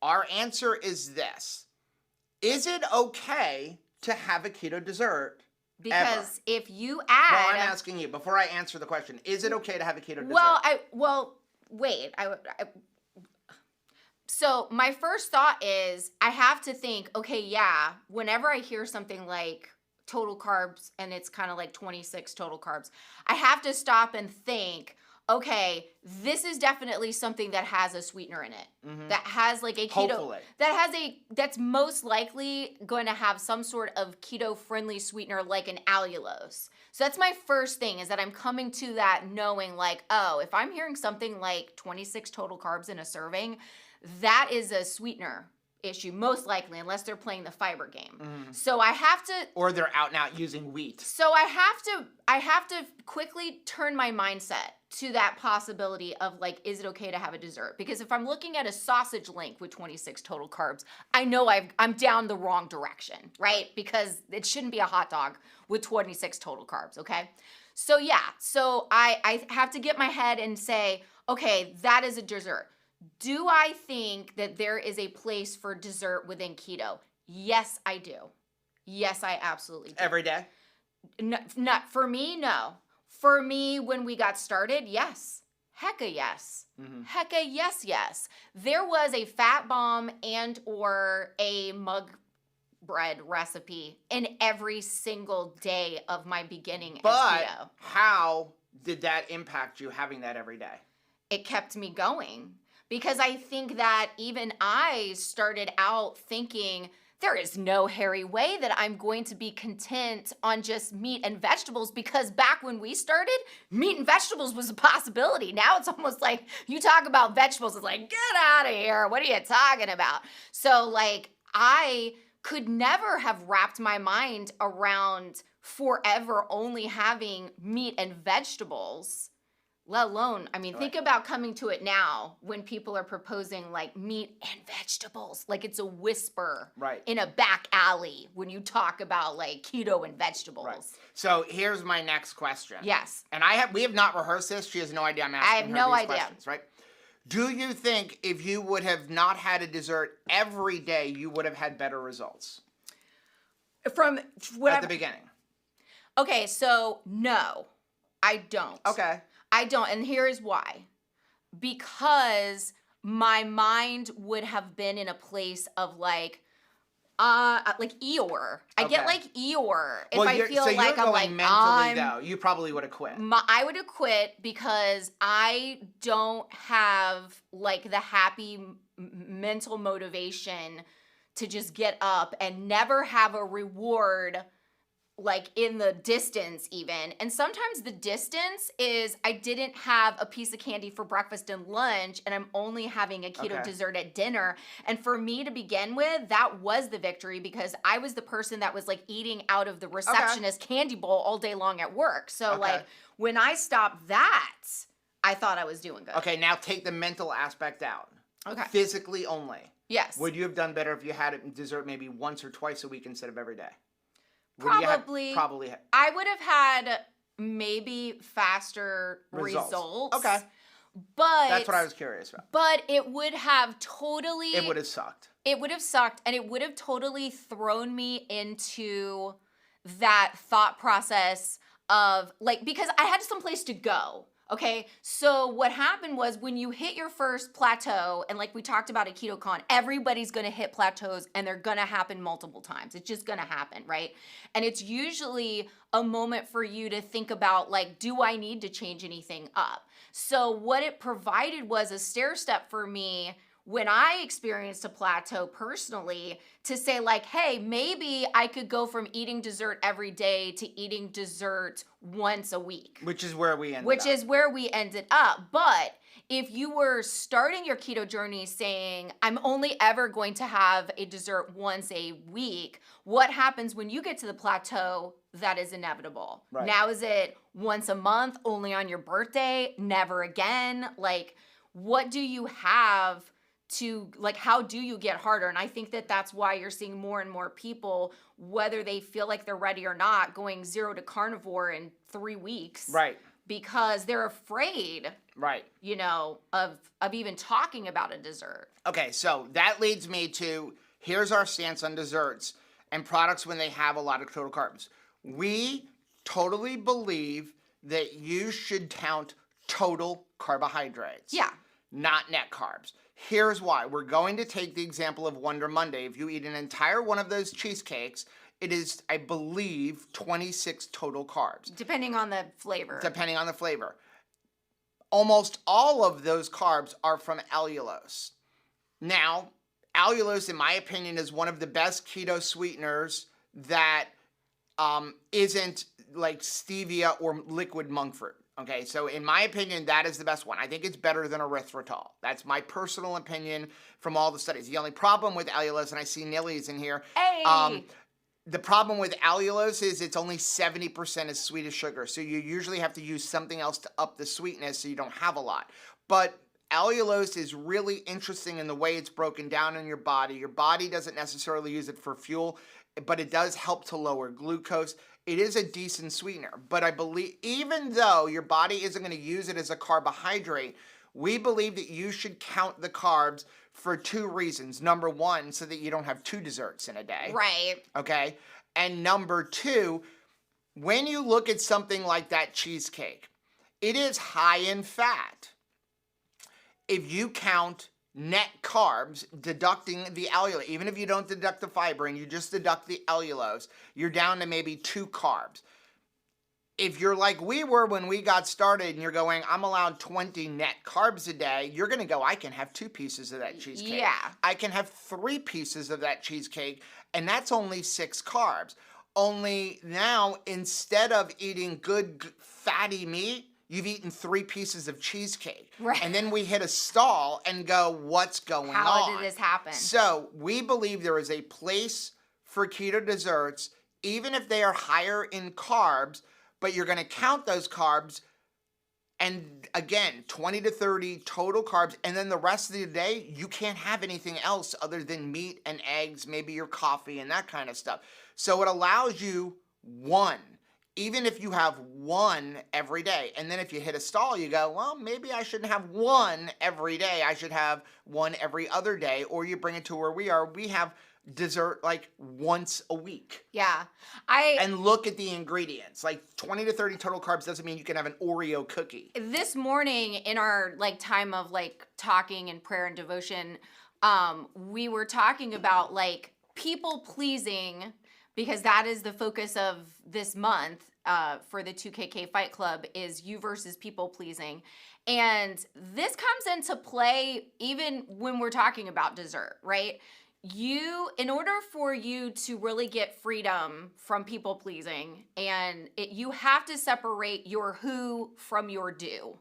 our answer is this. Is it okay to have a keto dessert?
Because if you add...
Well, I'm asking you, before I answer the question, is it okay to have a keto
dessert? Wait. So my first thought is I have to think, okay, yeah, whenever I hear something like total carbs and it's kind of like 26 total carbs, I have to stop and think, okay, this is definitely something that has a sweetener in it. That has like a keto
Hopefully.
that's most likely going to have some sort of keto friendly sweetener like an allulose. So that's my first thing, is that I'm coming to that knowing like, oh, if I'm hearing something like 26 total carbs in a serving, that is a sweetener issue, most likely, unless they're playing the fiber game. So I have to,
Or they're out and out using wheat.
so I have to quickly turn my mindset to that possibility of like, is it okay to have a dessert? Because if I'm looking at a sausage link with 26 total carbs, I know I'm down the wrong direction, right? Because it shouldn't be a hot dog with 26 total carbs, okay? So yeah, so I have to get my head and say, okay, that is a dessert. Do I think that there is a place for dessert within keto? Yes, I do. Yes, I absolutely do.
Every day?
No, not for me, no. For me, when we got started, yes. Hecka yes. Hecka yes. There was a fat bomb and or a mug bread recipe in every single day of my beginning as
But
keto.
how did that impact you having that every day?
It kept me going. Because I think that even I started out thinking, there is no hairy way that I'm going to be content on just meat and vegetables, because back when we started, meat and vegetables was a possibility. Now it's almost like you talk about vegetables, it's like, get out of here. What are you talking about? So like, I could never have wrapped my mind around forever only having meat and vegetables. Let alone, I mean, think about coming to it now when people are proposing like meat and vegetables. Like it's a whisper in a back alley when you talk about like keto and vegetables.
Right. So here's my next question.
Yes.
And we have not rehearsed this. She has no idea I'm asking
I have
her
no
these
idea.
questions, right? Do you think if you would have not had a dessert every day, you would have had better results?
From what
at the beginning?
Okay, so no, I don't.
Okay.
I don't, and here's why. Because my mind would have been in a place of like Eeyore. I get like Eeyore if I feel like I'm like
mentally though. You probably would have quit.
I would have quit because I don't have like the happy mental motivation to just get up and never have a reward like in the distance even. And sometimes the distance is I didn't have a piece of candy for breakfast and lunch and I'm only having a keto dessert at dinner. And for me to begin with, that was the victory because I was the person that was like eating out of the receptionist candy bowl all day long at work. So like when I stopped that, I thought I was doing good.
Okay, now take the mental aspect out.
Okay.
Physically only.
Yes.
Would you have done better if you had it in dessert maybe once or twice a week instead of every day?
Probably. I would have had maybe faster results.
Okay.
But
that's what I was curious about.
But it would have totally.
It would have sucked.
It would have sucked, and it would have totally thrown me into that thought process of like, because I had some place to go. Okay, so what happened was when you hit your first plateau, and like we talked about at KetoCon, everybody's gonna hit plateaus and they're gonna happen multiple times. It's just gonna happen, right? And it's usually a moment for you to think about like, do I need to change anything up? So what it provided was a stair step for me when I experienced a plateau personally to say like, hey, maybe I could go from eating dessert every day to eating dessert once a week.
Which is where we ended
up. But if you were starting your keto journey saying, I'm only ever going to have a dessert once a week, what happens when you get to the plateau? That is inevitable. Right. Now is it once a month, only on your birthday, never again? Like, what do you have to, like, how do you get harder? And I think that that's why you're seeing more and more people, whether they feel like they're ready or not, going 0 to carnivore in 3 weeks.
Right.
Because they're afraid,
right,
you know, of even talking about a dessert.
Okay, so that leads me to, here's our stance on desserts and products when they have a lot of total carbs. We totally believe that you should count total carbohydrates.
Yeah.
Not net carbs. Here's why. We're going to take the example of Wonder Monday. If you eat an entire one of those cheesecakes, it is, I believe, 26 total carbs.
Depending on the flavor.
almost all of those carbs are from allulose. Now, allulose, in my opinion, is one of the best keto sweeteners that isn't like stevia or liquid monk fruit. Okay, so in my opinion, that is the best one. I think it's better than erythritol. That's my personal opinion from all the studies. The only problem with allulose, and I see Nilly's in here.
Hey!
The problem with allulose is it's only 70% as sweet as sugar. So you usually have to use something else to up the sweetness so you don't have a lot. But allulose is really interesting in the way it's broken down in your body. Your body doesn't necessarily use it for fuel, but it does help to lower glucose. It is a decent sweetener, but I believe even though your body isn't going to use it as a carbohydrate, we believe that you should count the carbs for 2 reasons. Number 1, so that you don't have 2 desserts in a day.
Right.
Okay? And number 2, when you look at something like that cheesecake, it is high in fat. If you count net carbs, deducting the allulose, even if you don't deduct the fiber and you just deduct the allulose, you're down to maybe 2 carbs. If you're like we were when we got started and you're going, I'm allowed 20 net carbs a day, you're going to go, I can have 2 pieces of that cheesecake.
Yeah.
I can have 3 pieces of that cheesecake, and that's only 6 carbs. Only now, instead of eating good fatty meat, you've eaten 3 pieces of cheesecake.
Right.
And then we hit a stall and go, what's going on?
How did this happen?
So we believe there is a place for keto desserts, even if they are higher in carbs, but you're going to count those carbs. And again, 20 to 30 total carbs. And then the rest of the day, you can't have anything else other than meat and eggs, maybe your coffee and that kind of stuff. So it allows you 1. Even if you have 1 every day, and then if you hit a stall, you go, well, maybe I shouldn't have 1 every day. I should have 1 every other day. Or you bring it to where we are. We have dessert like once a week.
Yeah.
And look at the ingredients. Like 20 to 30 total carbs doesn't mean you can have an Oreo cookie.
This morning in our like time of like talking and prayer and devotion, we were talking about like people pleasing, because that is the focus of this month for the 2KK Fight Club, is you versus people pleasing. And this comes into play even when we're talking about dessert, right? In order for you to really get freedom from people pleasing, and you have to separate your who from your do.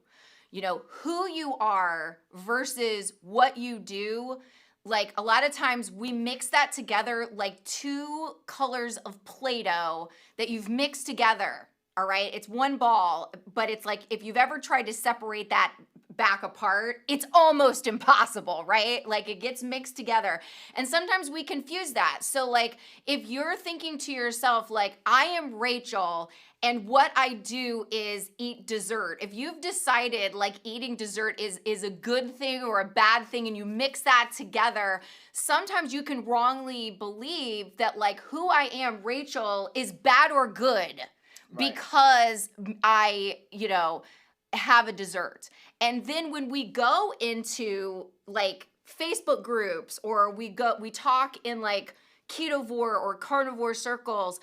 You know, who you are versus what you do. Like a lot of times we mix that together like 2 colors of Play-Doh that you've mixed together, all right? It's one ball, but it's like if you've ever tried to separate that back apart, it's almost impossible, right? Like it gets mixed together. And sometimes we confuse that. So like if you're thinking to yourself, like, I am Rachel and what I do is eat dessert. If you've decided like eating dessert is a good thing or a bad thing and you mix that together, sometimes you can wrongly believe that like who I am, Rachel, is bad or good because I, have a dessert. And then when we go into like Facebook groups or we talk in like ketovore or carnivore circles,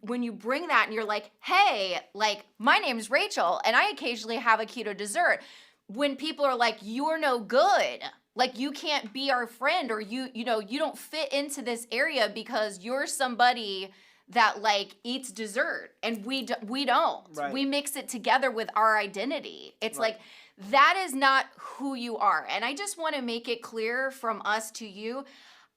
when you bring that and you're like, hey, like my name's Rachel and I occasionally have a keto dessert. When people are like, you're no good, like you can't be our friend, or you don't fit into this area because you're somebody that like eats dessert and we don't.
Right.
We mix it together with our identity. It's
Right.
like that is not who you are. And I just want to make it clear from us to you,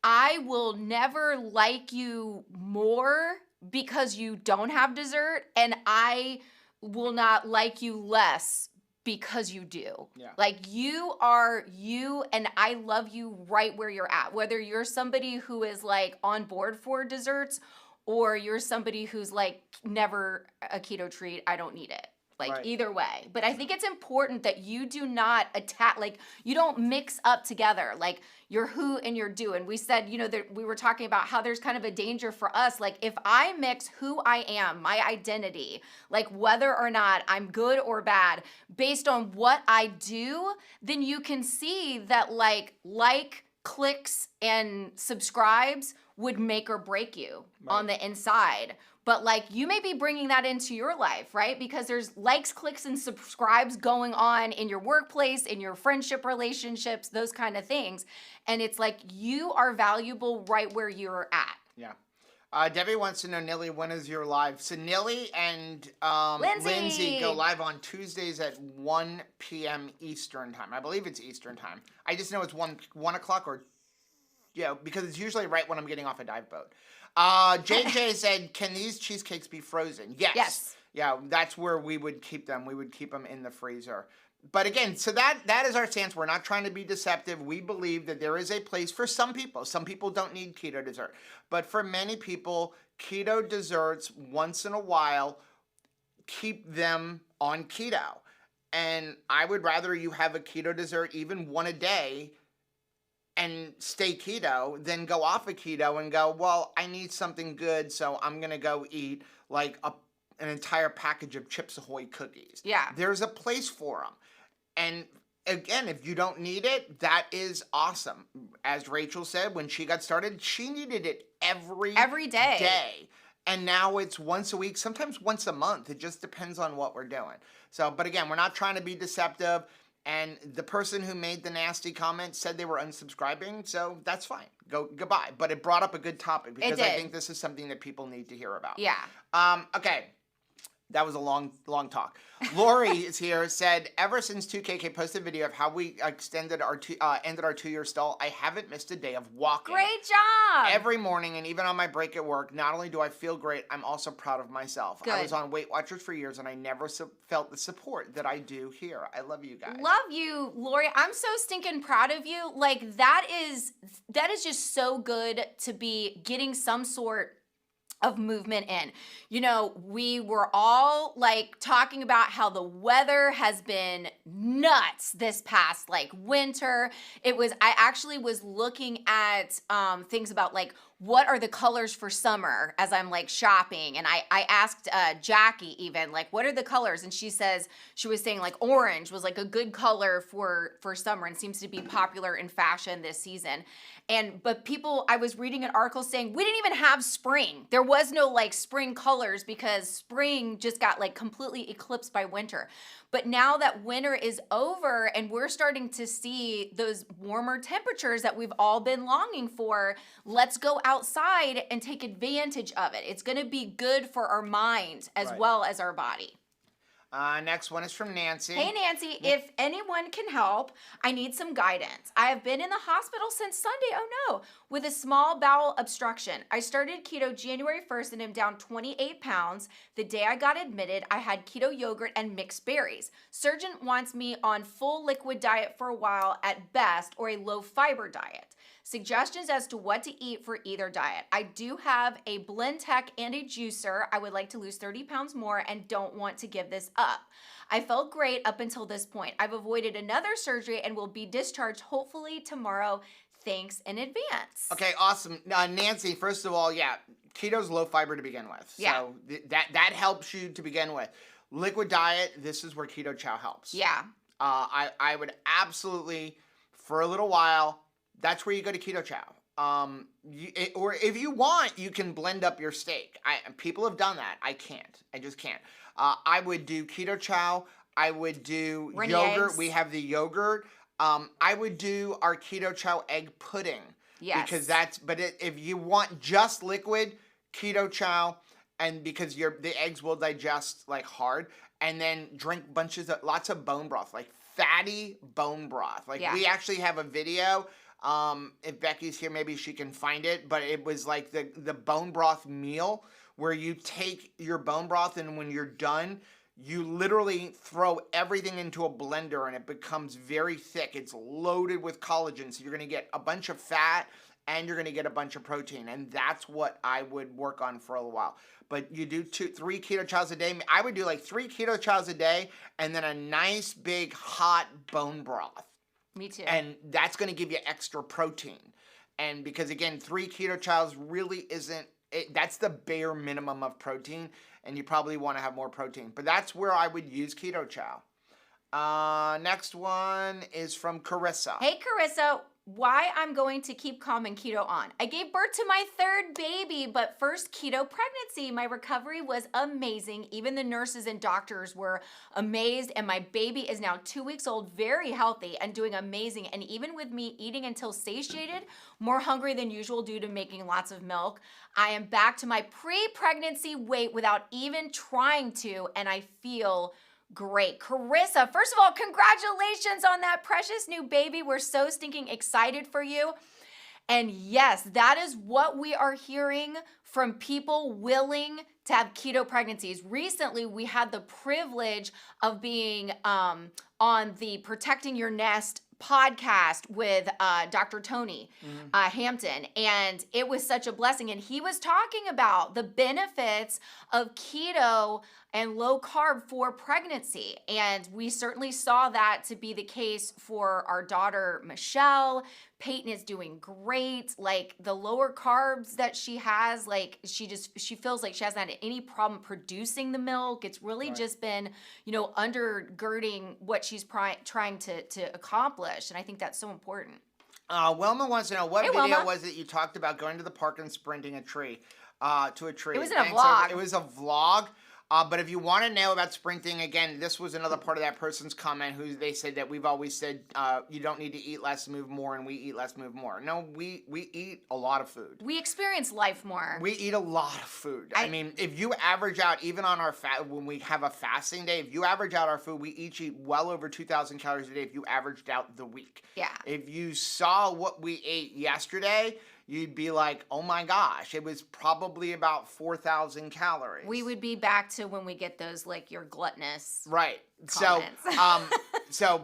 I will never like you more because you don't have dessert, and I will not like you less because you do.
Yeah.
Like you are you, and I love you right where you're at. Whether you're somebody who is like on board for desserts or you're somebody who's like never a keto treat, I don't need it. Like
Right.
either way. But I think it's important that you do not attack, like you don't mix up together, like your who and your do. And we said, that we were talking about how there's kind of a danger for us. Like if I mix who I am, my identity, like whether or not I'm good or bad, based on what I do, then you can see that like clicks and subscribes would make or break you on the inside. but like you may be bringing that into your life, right? Because there's likes, clicks, and subscribes going on in your workplace, in your friendship relationships, those kind of things. And it's like you are valuable right where you're at.
Yeah. Debbie wants to know, Nilly, when is your live? So Nilly and Lindsay go live on Tuesdays at 1 p.m. Eastern time. I believe it's Eastern time. I just know it's 1 o'clock or, because it's usually right when I'm getting off a dive boat. JJ said, can these cheesecakes be frozen? Yes.
Yes.
Yeah, that's where we would keep them. We would keep them in the freezer. But again, so that is our stance. We're not trying to be deceptive. We believe that there is a place for some people. Some people don't need keto dessert. But for many people, keto desserts, once in a while, keep them on keto. And I would rather you have a keto dessert even one a day and stay keto than go off of keto and go, well, I need something good, so I'm going to go eat like an entire package of Chips Ahoy cookies.
Yeah.
There's a place for them. And again, if you don't need it, that is awesome. As Rachel said, when she got started, she needed it every day. And now it's once a week, sometimes once a month. It just depends on what we're doing. So, but again, we're not trying to be deceptive. And the person who made the nasty comment said they were unsubscribing, so that's fine. Goodbye. But it brought up a good topic because I think this is something that people need to hear about.
Yeah.
Okay. That was a long talk. Lori is here, said, ever since 2KK posted a video of how we ended our 2-year stall, I haven't missed a day of walking.
Great job!
Every morning and even on my break at work, not only do I feel great, I'm also proud of myself.
Good.
I was on Weight Watchers for years and I never felt the support that I do here. I love you guys.
Love you, Lori. I'm so stinking proud of you. Like that is just so good to be getting some sort of movement in. You know, we were all like talking about how the weather has been nuts this past like winter. I actually was looking at things about like what are the colors for summer as I'm like shopping, and I asked Jackie even like what are the colors, and she was saying like orange was like a good color for summer and seems to be popular in fashion this season. But I was reading an article saying we didn't even have spring. There was no like spring colors because spring just got like completely eclipsed by winter. But now that winter is over and we're starting to see those warmer temperatures that we've all been longing for, let's go outside and take advantage of it. It's going to be good for our mind as well as our body.
Next one is from Nancy.
Hey, Nancy, if anyone can help, I need some guidance. I have been in the hospital since Sunday, with a small bowel obstruction. I started keto January 1st and am down 28 pounds. The day I got admitted, I had keto yogurt and mixed berries. Surgeon wants me on full liquid diet for a while at best or a low fiber diet. Suggestions as to what to eat for either diet. I do have a blend tech and a juicer. I would like to lose 30 pounds more and don't want to give this up. I felt great up until this point. I've avoided another surgery and will be discharged hopefully tomorrow. Thanks in advance.
Okay, awesome. Nancy, first of all, keto's low fiber to begin with.
Yeah.
So that helps you to begin with. Liquid diet, this is where Keto Chow helps.
Yeah.
I would absolutely, for a little while, that's where you go to Keto Chow. Or if you want, you can blend up your steak. People have done that. I can't. I just can't. I would do Keto Chow. I would do yogurt.
Eggs.
We have the yogurt. I would do our Keto Chow egg pudding.
Yes.
Because if you want just liquid, Keto Chow, and because the eggs will digest like hard, and then drink lots of bone broth, like fatty bone broth. Like we actually have a video. If Becky's here, maybe she can find it, but it was like the bone broth meal where you take your bone broth and when you're done, you literally throw everything into a blender and it becomes very thick. It's loaded with collagen, so you're going to get a bunch of fat and you're going to get a bunch of protein, and that's what I would work on for a little while. But you do 3 Keto Chows a day. I would do like 3 Keto Chows a day and then a nice big hot bone broth.
Me too.
And that's going to give you extra protein. And because, again, 3 Keto Chows really that's the bare minimum of protein, and you probably want to have more protein. But that's where I would use Keto Chow. Next one is from Carissa.
Hey, Carissa. why I'm going to keep calm and keto on. I gave birth to my third baby, but first keto pregnancy. My recovery was amazing. Even the nurses and doctors were amazed, and my baby is now 2 weeks old, very healthy and doing amazing. And even with me eating until satiated, more hungry than usual due to making lots of milk, I am back to my pre-pregnancy weight without even trying to, and I feel great. Carissa, first of all, congratulations on that precious new baby. We're so stinking excited for you. And yes, that is what we are hearing from people willing to have keto pregnancies. Recently, we had the privilege of being on the Protecting Your Nest podcast with Dr. Tony Hampton, and it was such a blessing. And he was talking about the benefits of keto and low carb for pregnancy, and we certainly saw that to be the case for our daughter Michelle. Peyton is doing great. Like, the lower carbs that she has, like, she feels like she hasn't had any problem producing the milk. It's really just been, undergirding what she's trying to accomplish. And I think that's so important.
Wellman wants to know, what video
Wellman.
was it you talked about going to the park and sprinting to a tree?
It was in a vlog.
It was a vlog. But if you want to know about sprinting, again, this was another part of that person's comment who they said that we've always said you don't need to eat less, move more, and we eat less, move more. No, we eat a lot of food.
We experience life more.
We eat a lot of food. I mean, if you average out, even on our when we have a fasting day, if you average out our food, we each eat well over 2,000 calories a day if you averaged out the week.
Yeah.
If you saw what we ate yesterday, you'd be like, oh my gosh, it was probably about 4,000 calories.
We would be back to when we get those, like, your gluttonous
right.
comments.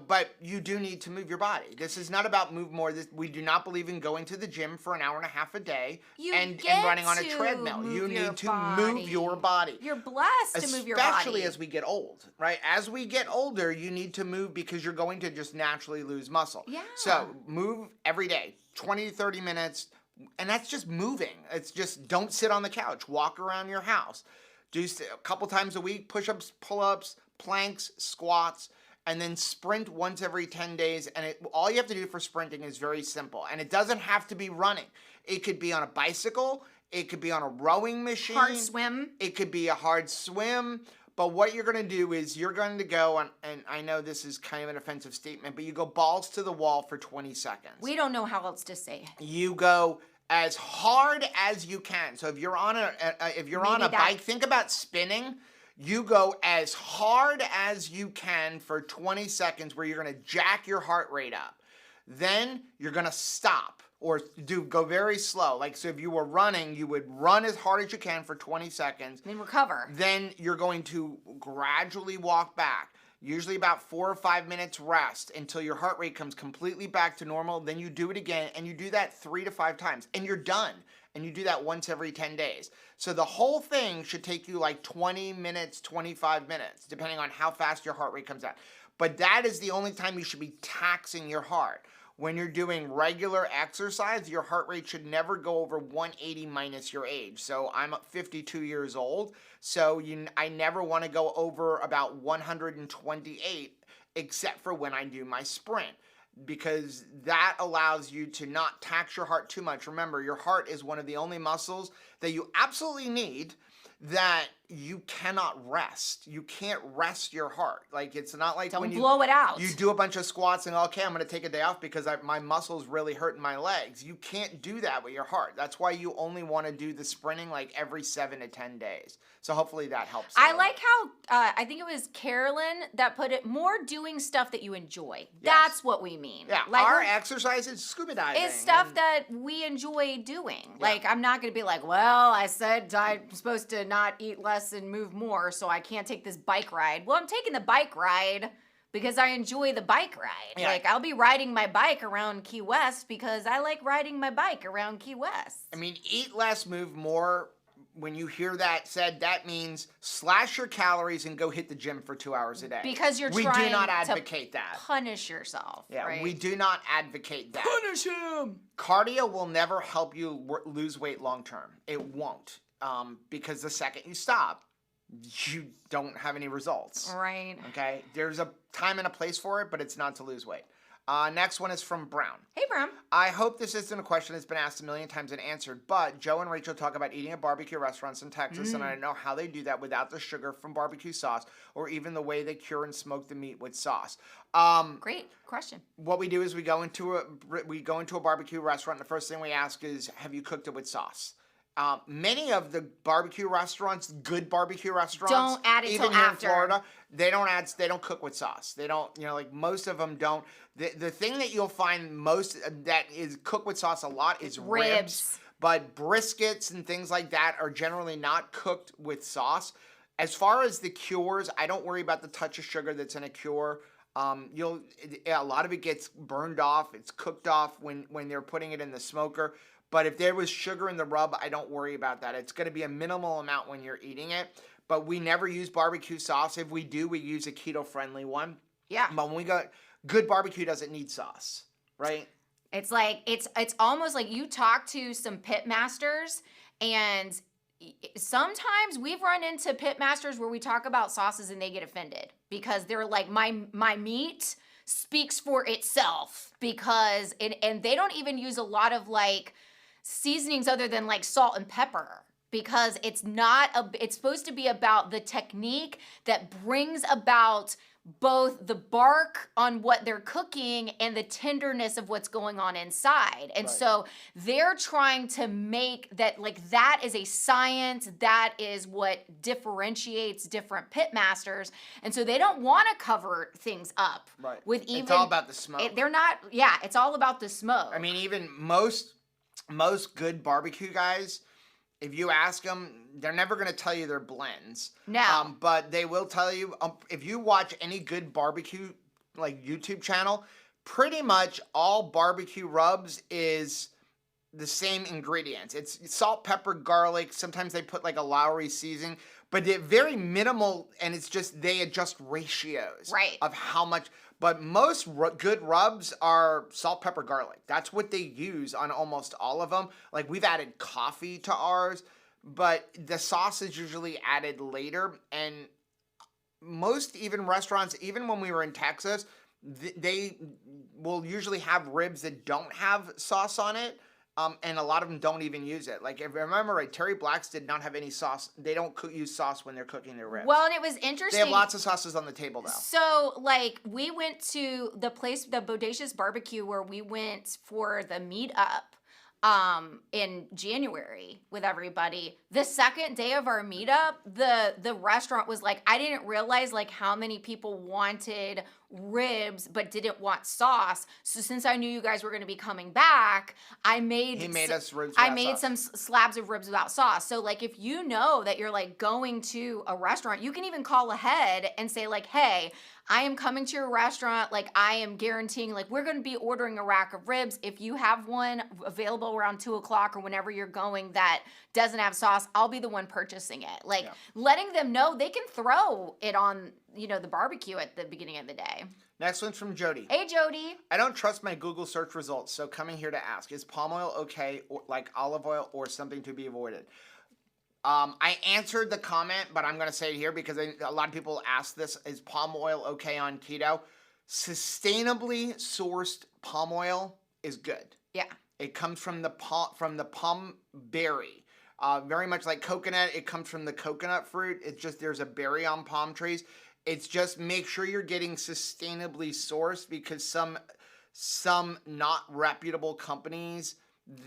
But you do need to move your body. This is not about move more. We do not believe in going to the gym for an hour and a half a day and running on a treadmill. You need to move your body.
You're blessed to move your body.
Especially as we get old, right? As we get older, you need to move because you're going to just naturally lose muscle.
Yeah.
So move every day, 20 to 30 minutes. And that's just moving. It's just, don't sit on the couch. Walk around your house. Do a couple times a week, push-ups, pull-ups, planks, squats, and then sprint once every 10 days. And all you have to do for sprinting is very simple. And it doesn't have to be running. It could be on a bicycle. It could be on a rowing machine.
Hard swim.
It could be a hard swim. But what you're going to do is you're going to go, and I know this is kind of an offensive statement, but you go balls to the wall for 20 seconds.
We don't know how else to say.
You go as hard as you can. So if you're on a bike, think about spinning. You go as hard as you can for 20 seconds where you're going to jack your heart rate up. Then you're going to stop or go very slow. Like, so if you were running, you would run as hard as you can for 20 seconds.
Then recover.
Then you're going to gradually walk back. Usually about 4 or 5 minutes rest until your heart rate comes completely back to normal. Then you do it again, and you do that 3 to 5 times, and you're done. And you do that once every 10 days. So the whole thing should take you like 20 minutes, 25 minutes, depending on how fast your heart rate comes out. But that is the only time you should be taxing your heart. When you're doing regular exercise, your heart rate should never go over 180 minus your age. So I'm 52 years old, so I never want to go over about 128 except for when I do my sprint, because that allows you to not tax your heart too much. Remember, your heart is one of the only muscles that you absolutely need that you cannot rest. You can't rest your heart. Like, it's not like
Don't
when you
blow it out.
You do a bunch of squats and, okay, I'm going to take a day off because my muscles really hurt in my legs. You can't do that with your heart. That's why you only want to do the sprinting like every 7 to 10 days. So hopefully that helps.
I like how, I think it was Carolyn that put it, more doing stuff that you enjoy.
Yes.
That's what we mean.
Yeah,
like,
our exercise is scuba diving.
It's stuff that we enjoy doing. Yeah. Like, I'm not going to be like, well, I said I'm supposed to not eat less and move more, so I can't take this bike ride. Well, I'm taking the bike ride because I enjoy the bike ride. Yeah. Like, I'll be riding my bike around Key West because I like riding my bike around Key West.
I mean, eat less, move more. When you hear that said, that means slash your calories and go hit the gym for 2 hours a day.
Because we
do not advocate that.
Punish yourself.
Yeah,
right?
We do not advocate that.
Punish him.
Cardio will never help you lose weight long term. It won't, because the second you stop, you don't have any results.
Right.
Okay? There's a time and a place for it, but it's not to lose weight. Next one is from Brown.
Hey, Brown.
I hope this isn't a question that's been asked a million times and answered, but Joe and Rachel talk about eating at barbecue restaurants in Texas, and I don't know how they do that without the sugar from barbecue sauce or even the way they cure and smoke the meat with sauce.
Great question.
What we do is we go into a barbecue restaurant, and the first thing we ask is, have you cooked it with sauce? Many of the barbecue restaurants, good barbecue restaurants,
don't add it
even
till
here
after.
in Florida, they don't cook with sauce. They don't, like most of them don't. The thing that you'll find most that is cooked with sauce a lot is ribs. But briskets and things like that are generally not cooked with sauce. As far as the cures, I don't worry about the touch of sugar that's in a cure. A lot of it gets burned off. It's cooked off when they're putting it in the smoker. But if there was sugar in the rub, I don't worry about that. It's going to be a minimal amount when you're eating it. But we never use barbecue sauce. If we do, we use a keto-friendly one.
Yeah.
But when we got good barbecue, doesn't need sauce, right?
It's like it's almost like you talk to some pit masters, and sometimes we've run into pit masters where we talk about sauces and they get offended because they're like, my meat speaks for itself, because and they don't even use a lot of like seasonings other than like salt and pepper, because it's supposed to be about the technique that brings about both the bark on what they're cooking and the tenderness of what's going on inside. And so they're trying to make that, like, that is a science, that is what differentiates different pit masters. And so they don't want to cover things up with even,
it's all about the smoke.
It's all about the smoke.
I mean, even most good barbecue guys, if you ask them, they're never going to tell you they're blends.
No.
But they will tell you, if you watch any good barbecue, like YouTube channel, pretty much all barbecue rubs is the same ingredients. It's salt, pepper, garlic. Sometimes they put like a Lowry seasoning, but they're very minimal, and it's just they adjust ratios of how much. But most good rubs are salt, pepper, garlic. That's what they use on almost all of them. Like, we've added coffee to ours, but the sauce is usually added later. And most even restaurants, even when we were in Texas, they will usually have ribs that don't have sauce on it. And a lot of them don't even use it. Like, if I remember right, Terry Black's did not have any sauce. They don't use sauce when they're cooking their ribs.
Well, and it was interesting.
They have lots of sauces on the table, though.
So, like, we went to the place, the Bodacious Barbecue, where we went for the meetup in January with everybody. The second day of our meetup, the restaurant was like, I didn't realize like how many people wanted ribs but didn't want sauce. So since I knew you guys were going to be coming back, he made us ribs. I made some slabs of ribs without sauce. So like, if you know that you're like going to a restaurant, you can even call ahead and say like, hey, I am coming to your restaurant. Like, I am guaranteeing, like, we're going to be ordering a rack of ribs. If you have one available around 2:00 or whenever you're going that doesn't have sauce, I'll be the one purchasing it. Like, letting them know they can throw it on, the barbecue at the beginning of the day.
Next one's from Jody.
Hey, Jody.
I don't trust my Google search results, so coming here to ask, is palm oil okay, or like olive oil, or something to be avoided? I answered the comment, but I'm going to say it here because a lot of people ask this, is palm oil okay on keto? Sustainably sourced palm oil is good. Yeah. It comes from the palm berry. Very much like coconut, it comes from the coconut fruit. It's just there's a berry on palm trees. It's just make sure you're getting sustainably sourced, because some not reputable companies,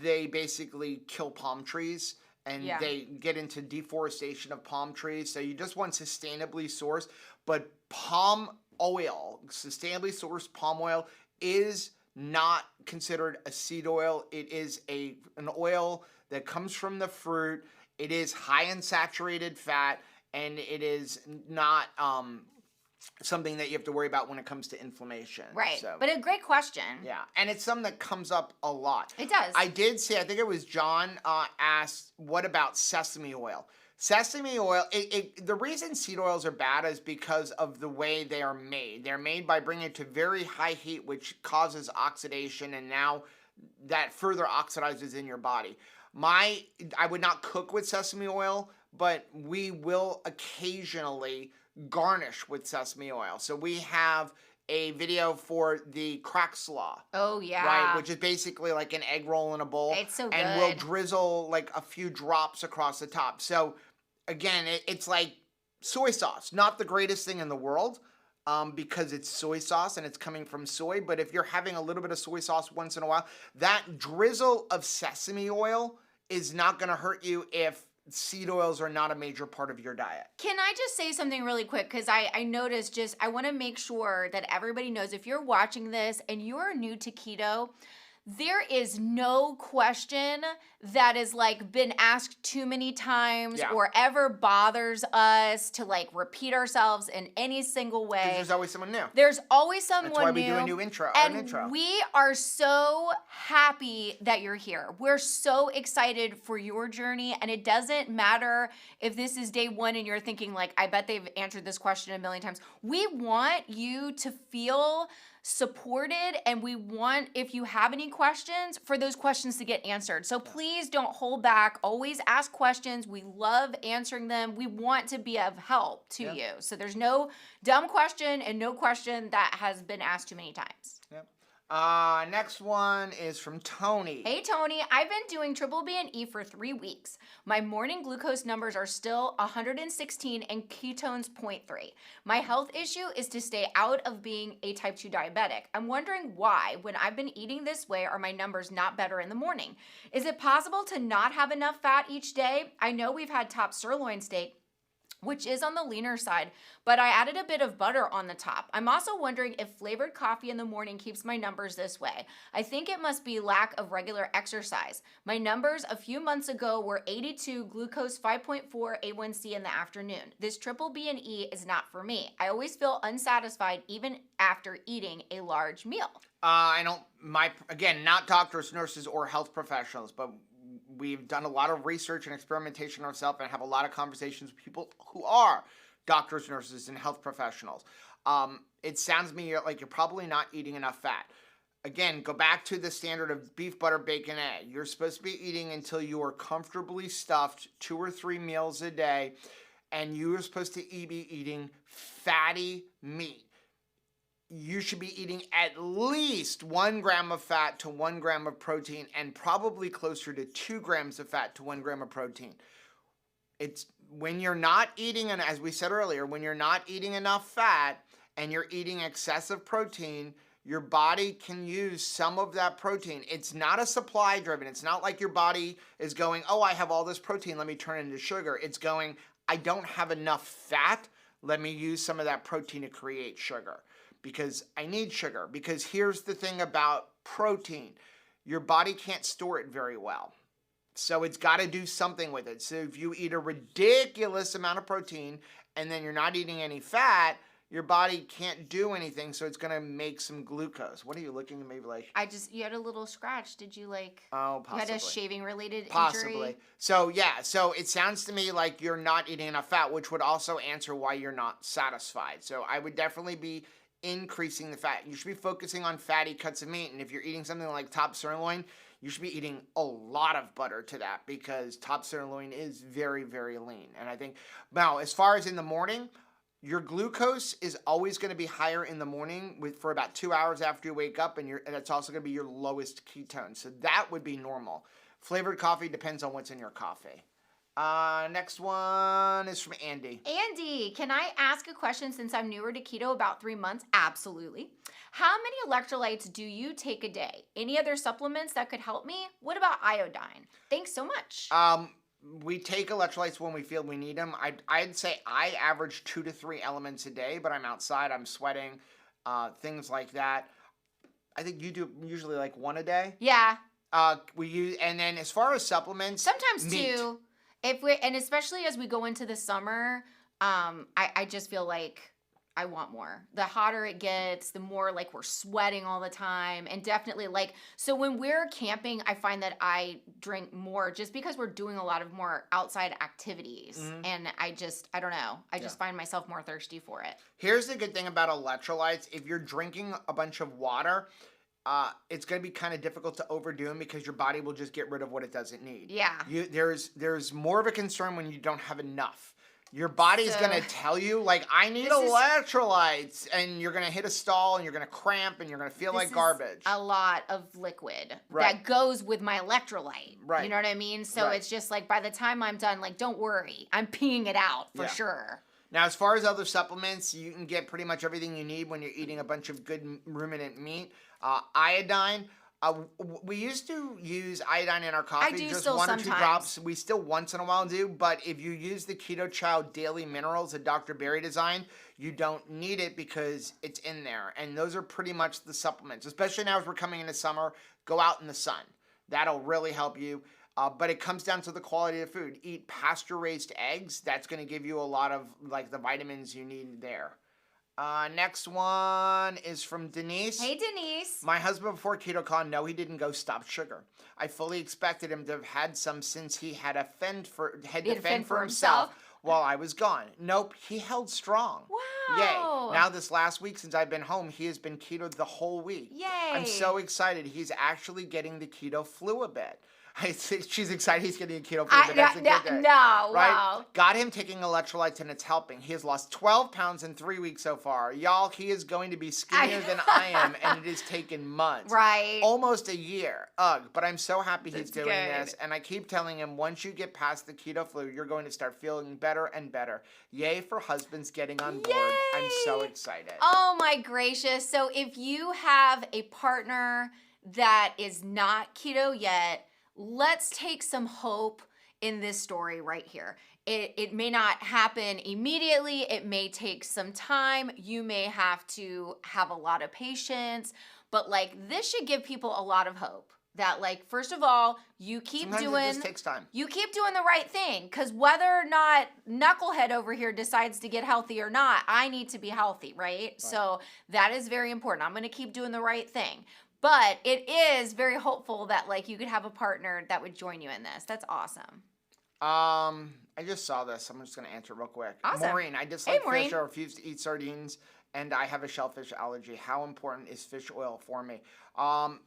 they basically kill palm trees. And they get into deforestation of palm trees. So you just want sustainably sourced. But palm oil, sustainably sourced palm oil, is not considered a seed oil. It is an oil that comes from the fruit. It is high in saturated fat, and it is not something that you have to worry about when it comes to inflammation.
Right.
So,
but a great question.
Yeah. And it's something that comes up a lot.
It does.
I did see, I think it was John asked, what about sesame oil? Sesame oil, the reason seed oils are bad is because of the way they are made. They're made by bringing it to very high heat, which causes oxidation, and now that further oxidizes in your body. I would not cook with sesame oil, but we will occasionally garnish with sesame oil. So we have a video for the crack slaw.
Oh yeah.
Right, which is basically like an egg roll in a bowl.
It's so
and we'll
good.
drizzle like a few drops across the top. So again, it's like soy sauce, not the greatest thing in the world, because it's soy sauce and it's coming from soy. But if you're having a little bit of soy sauce once in a while, that drizzle of sesame oil is not going to hurt you if seed oils are not a major part of your diet.
Can I just say something really quick? Because I noticed I want to make sure that everybody knows, if you're watching this and you're new to keto, there is no question that is like been asked too many times or ever bothers us to like repeat ourselves in any single way.
There's always someone new.
There's always someone new.
That's why we do a new intro.
And we are so happy that you're here. We're so excited for your journey. And it doesn't matter if this is day one and you're thinking like, I bet they've answered this question a million times. We want you to feel supported, and we want, if you have any questions, for those questions to get answered. So please don't hold back. Always ask questions. We love answering them. We want to be of help to you. So there's no dumb question and no question that has been asked too many times.
Yep. Next one is from Tony.
Hey Tony, I've been doing triple B and E for 3 weeks. My morning glucose numbers are still 116 and ketones 0.3. My health issue is to stay out of being a type 2 diabetic. I'm wondering why, when I've been eating this way, are my numbers not better in the morning? Is it possible to not have enough fat each day? I know we've had top sirloin steak, which is on the leaner side, but I added a bit of butter on the top. I'm also wondering if flavored coffee in the morning keeps my numbers this way. I think it must be lack of regular exercise. My numbers a few months ago were 82, glucose 5.4, A1C in the afternoon. This triple B and E is not for me. I always feel unsatisfied even after eating a large meal.
Again, not doctors, nurses, or health professionals, but we've done a lot of research and experimentation ourselves and have a lot of conversations with people who are doctors, nurses, and health professionals. It sounds to me like you're probably not eating enough fat. Again, go back to the standard of beef, butter, bacon, egg. You're supposed to be eating until you are comfortably stuffed 2 or 3 meals a day, and you are supposed to be eating fatty meat. You should be eating at least 1 gram of fat to 1 gram of protein, and probably closer to 2 grams of fat to 1 gram of protein. It's when you're not eating, and as we said earlier, when you're not eating enough fat and you're eating excessive protein, your body can use some of that protein. It's not a supply driven. It's not like your body is going, oh, I have all this protein, let me turn it into sugar. It's going, I don't have enough fat, let me use some of that protein to create sugar. Because I need sugar. Because here's the thing about protein. Your body can't store it very well. So it's got to do something with it. So if you eat a ridiculous amount of protein and then you're not eating any fat, your body can't do anything. So it's going to make some glucose. What are you looking at? Maybe like...
You had a little scratch. Did you like...
Oh, possibly.
You had a shaving related
Possibly.
injury?
So yeah, so it sounds to me like you're not eating enough fat, which would also answer why you're not satisfied. So I would definitely be increasing the fat. You should be focusing on fatty cuts of meat, and if you're eating something like top sirloin, you should be eating a lot of butter to that, because top sirloin is very, very lean. And I think, now, as far as in the morning, your glucose is always going to be higher in the morning for about 2 hours after you wake up, and that's also going to be your lowest ketone. So that would be normal. Flavored coffee depends on what's in your coffee. Next one is from Andy.
Andy, can I ask a question since I'm newer to keto, about 3 months? Absolutely. How many electrolytes do you take a day? Any other supplements that could help me? What about iodine? Thanks so much.
We take electrolytes when we feel we need them. I'd say I average 2 to 3 elements a day, but I'm outside, I'm sweating, things like that. I think you do usually like 1 a day.
Yeah.
And then as far as supplements,
sometimes
meat.
2. And especially as we go into the summer, I just feel like I want more. The hotter it gets, the more like we're sweating all the time. And definitely so when we're camping, I find that I drink more just because we're doing a lot of more outside activities. Mm-hmm. And I don't know. I just find myself more thirsty for it.
Here's the good thing about electrolytes. If you're drinking a bunch of water, it's going to be kind of difficult to overdo them, because your body will just get rid of what it doesn't need.
Yeah.
There's more of a concern when you don't have enough. Your body's
So-
gonna tell you, like, I need
This is-
electrolytes, and you're gonna hit a stall, and you're gonna cramp, and you're gonna feel
This
like
is
garbage.
a lot of liquid
Right.
that goes with my electrolyte.
Right.
You know what I mean? So
Right.
it's just like by the time I'm done, like, don't worry, I'm peeing it out for
Yeah.
sure.
Now, as far as other supplements, you can get pretty much everything you need when you're eating a bunch of good ruminant meat. Iodine. We used to use iodine in our coffee,
do
just
still
1 or 2
sometimes.
drops. We still once in a while do, but if you use the Keto Chow Daily Minerals that Dr. Berry designed, you don't need it because it's in there. And those are pretty much the supplements, especially now as we're coming into summer. Go out in the sun. That'll really help you. But it comes down to the quality of food. Eat pasture-raised eggs. That's going to give you a lot of like the vitamins you need there. Next one is from Denise.
Hey, Denise.
My husband before KetoCon, no, he didn't go stop sugar. I fully expected him to have had some since he had to fend for himself while I was gone. Nope, he held strong.
Wow.
Yay. Now this last week since I've been home, he has been keto the whole week.
Yay.
I'm so excited. He's actually getting the keto flu a bit. I think she's excited he's getting a keto flu. That's a good day.
No,
Right?
wow.
Got him taking electrolytes and it's helping. He has lost 12 pounds in 3 weeks so far. Y'all, he is going to be skinnier than I am, and it has taken months.
Right.
Almost a year. Ugh. But I'm so happy he's
That's
doing
good.
this. And I keep telling him, once you get past the keto flu, you're going to start feeling better and better. Yay for husbands getting on board. I'm so
Yay.
excited.
Oh my gracious. So if you have a partner that is not keto yet, let's take some hope in this story right here. It may not happen immediately. It may take some time. You may have to have a lot of patience, but like this should give people a lot of hope that like, first of all, you keep
Sometimes
doing,
it just takes time.
you keep doing the right thing, because whether or not Knucklehead over here decides to get healthy or not, I need to be healthy, right? So that is very important. I'm going to keep doing the right thing. But it is very hopeful that like you could have a partner that would join you in this. That's awesome.
I just saw this. I'm just going to answer it real quick.
Awesome.
Maureen, I dislike
Maureen.
fish. I refuse to eat sardines, and I have a shellfish allergy. How important is fish oil for me?
Sounds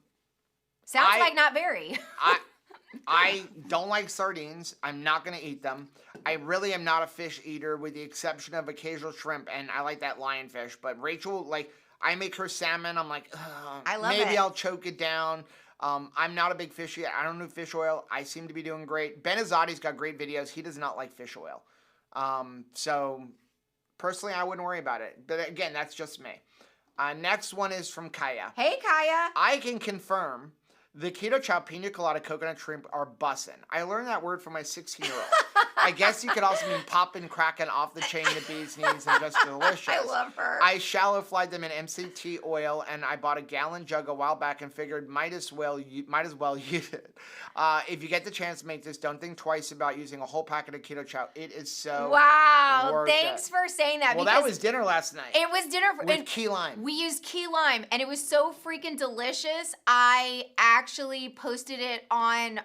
I-
like not very.
I don't like sardines. I'm not going to eat them. I really am not a fish eater with the exception of occasional shrimp, and I like that lionfish. But Rachel, like, I make her salmon. I'm like,
I love
maybe
it.
I'll choke it down. I'm not a big fish eater. I don't do fish oil. I seem to be doing great. Ben Azadi's got great videos. He does not like fish oil. So personally, I wouldn't worry about it. But again, that's just me. Next one is from Kaya.
Hey, Kaya.
I can confirm the Keto Chow Pina Colada Coconut Shrimp are bussin'. I learned that word from my 16-year-old. I guess you could also mean poppin', crackin' off the chain the bee's knees and just delicious.
I love her.
I shallow fried them in MCT oil, and I bought a gallon jug a while back and figured might as well use it. If you get the chance to make this, don't think twice about using a whole packet of Keto Chow. It is so
Wow.
worth
Thanks
it.
for saying that.
Well,
because
that was dinner last night
it was dinner for,
with key lime.
We used key lime, and it was so freaking delicious. I actually posted it on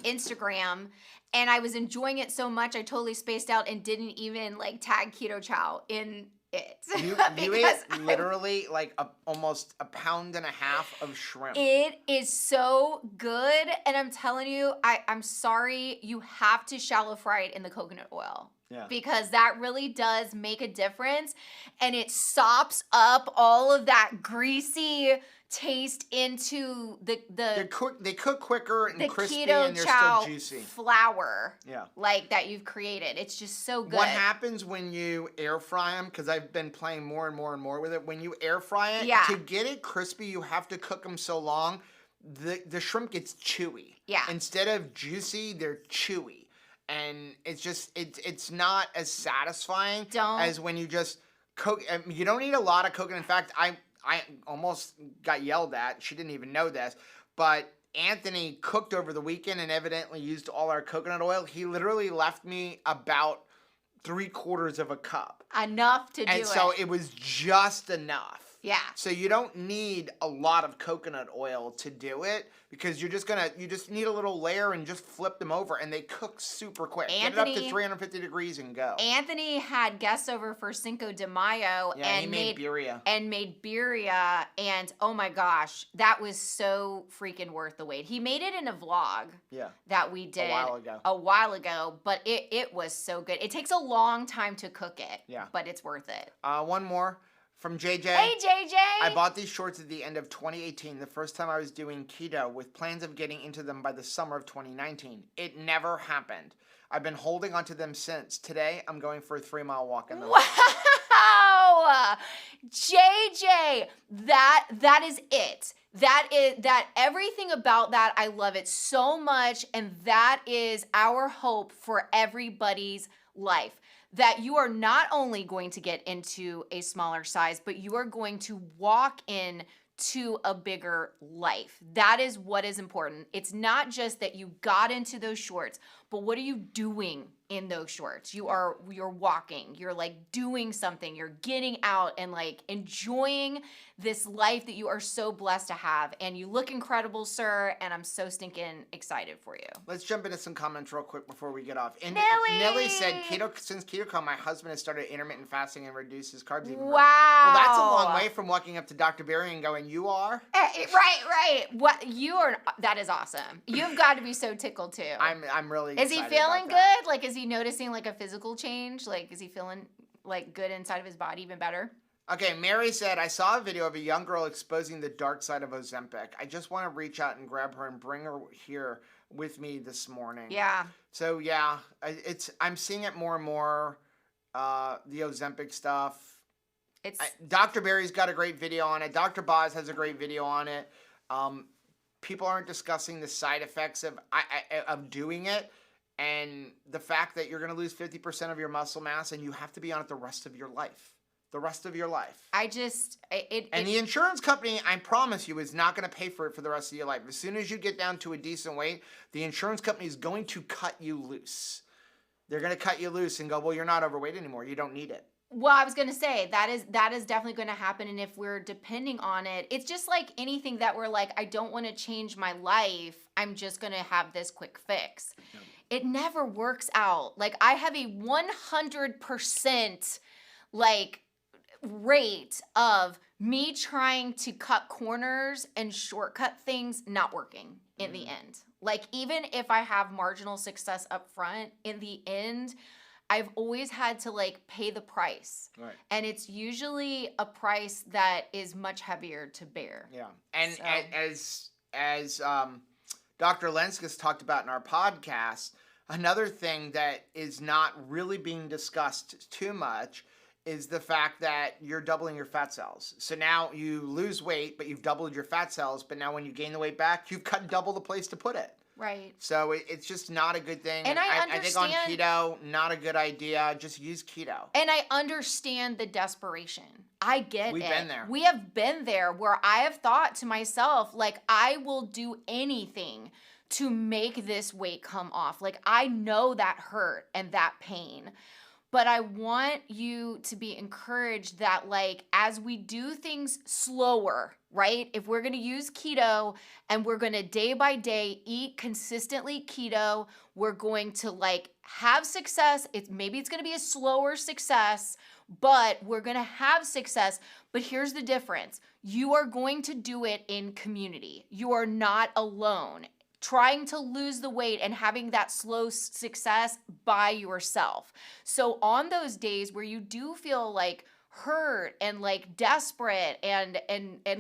Instagram, and I was enjoying it so much I totally spaced out and didn't even like tag Keto Chow in it.
You
Because
ate literally like almost a pound and a half of shrimp.
it is so good, and I'm telling you, I'm sorry, you have to shallow fry it in the coconut oil.
Yeah.
Because that really does make a difference, and it sops up all of that greasy taste into
They cook quicker and
the
crispy,
Keto
and they're
Chow
still juicy.
flour,
Yeah.
like that you've created. It's just so good.
What happens when you air fry them? Because I've been playing more and more and more with it. When you air fry it,
Yeah.
to get it crispy, you have to cook them so long. The shrimp gets chewy.
Yeah.
Instead of juicy, they're chewy, and it's just it's not as satisfying as when you just cook. You don't need a lot of cooking. In fact, I almost got yelled at. She didn't even know this, but Anthony cooked over the weekend and evidently used all our coconut oil. He literally left me about 3/4 of a cup.
Enough to do it.
And so it was just enough.
Yeah.
So you don't need a lot of coconut oil to do it because you just need a little layer and just flip them over and they cook super quick. Get it up to 350 degrees and go.
Anthony had guests over for Cinco de Mayo
and he made birria.
And oh my gosh, that was so freaking worth the wait. He made it in a vlog that we did a while ago, but it was so good. It takes a long time to cook it, but it's worth it.
One more. From JJ.
Hey, JJ.
I bought these shorts at the end of 2018, the first time I was doing keto, with plans of getting into them by the summer of 2019. It never happened. I've been holding onto them since. Today, I'm going for a 3-mile walk in the rain.
Wow! JJ, that is it. That everything about that, I love it so much, and that is our hope for everybody's life. That you are not only going to get into a smaller size, but you are going to walk in to a bigger life. That is what is important. It's not just that you got into those shorts, but what are you doing in those shorts? You're walking, you're like doing something, you're getting out and like enjoying this life that you are so blessed to have. And you look incredible, sir, and I'm so stinking excited for you.
Let's jump into some comments real quick before we get off. And
Nelly
said, since KetoCon, my husband has started intermittent fasting and reduced his carbs even more.
Wow.
Well, that's a long way from walking up to Dr. Barry and going, you are?
Right. What you are, that is awesome. You've got to be so tickled too.
I'm really
excited. Is he feeling good? Like, is he noticing like a physical change? Like, is he feeling like good inside of his body, even better?
Okay, Mary said, I saw a video of a young girl exposing the dark side of Ozempic. I just want to reach out and grab her and bring her here with me this morning.
Yeah.
So yeah, I'm seeing it more and more, the Ozempic stuff. Dr. Barry's got a great video on it. Dr. Boz has a great video on it. People aren't discussing the side effects of doing it. And the fact that you're going to lose 50% of your muscle mass and you have to be on it the rest of your life. The rest of your life. And the insurance company, I promise you, is not going to pay for it for the rest of your life. As soon as you get down to a decent weight, the insurance company is going to cut you loose. They're going to cut you loose and go, well, you're not overweight anymore. You don't need it.
Well, I was going to say, that is definitely going to happen. And if we're depending on it, it's just like anything that we're like, I don't want to change my life. I'm just going to have this quick fix. No. It never works out. Like, I have a 100% like rate of me trying to cut corners and shortcut things not working in the end. Like, even if I have marginal success up front, in the end, I've always had to like pay the price. Right. And it's usually a price that is much heavier to bear. Yeah.
And so, as Dr. Lenskis talked about in our podcast, another thing that is not really being discussed too much is the fact that you're doubling your fat cells. So now you lose weight, but you've doubled your fat cells, but now when you gain the weight back, you've cut double the place to put it.
Right.
So it's just not a good thing.
And I
think on keto, not a good idea. Just use keto.
And I understand the desperation. I get it.
We've been there.
We have been there where I have thought to myself, like, I will do anything to make this weight come off. Like, I know that hurt and that pain. But I want you to be encouraged that, like, as we do things slower, right? If we're going to use keto and we're going to day by day eat consistently keto, we're going to like have success. Maybe it's going to be a slower success, but we're going to have success. But here's the difference. You are going to do it in community. You are not alone. Trying to lose the weight and having that slow success by yourself. So on those days where you do feel like hurt and like desperate and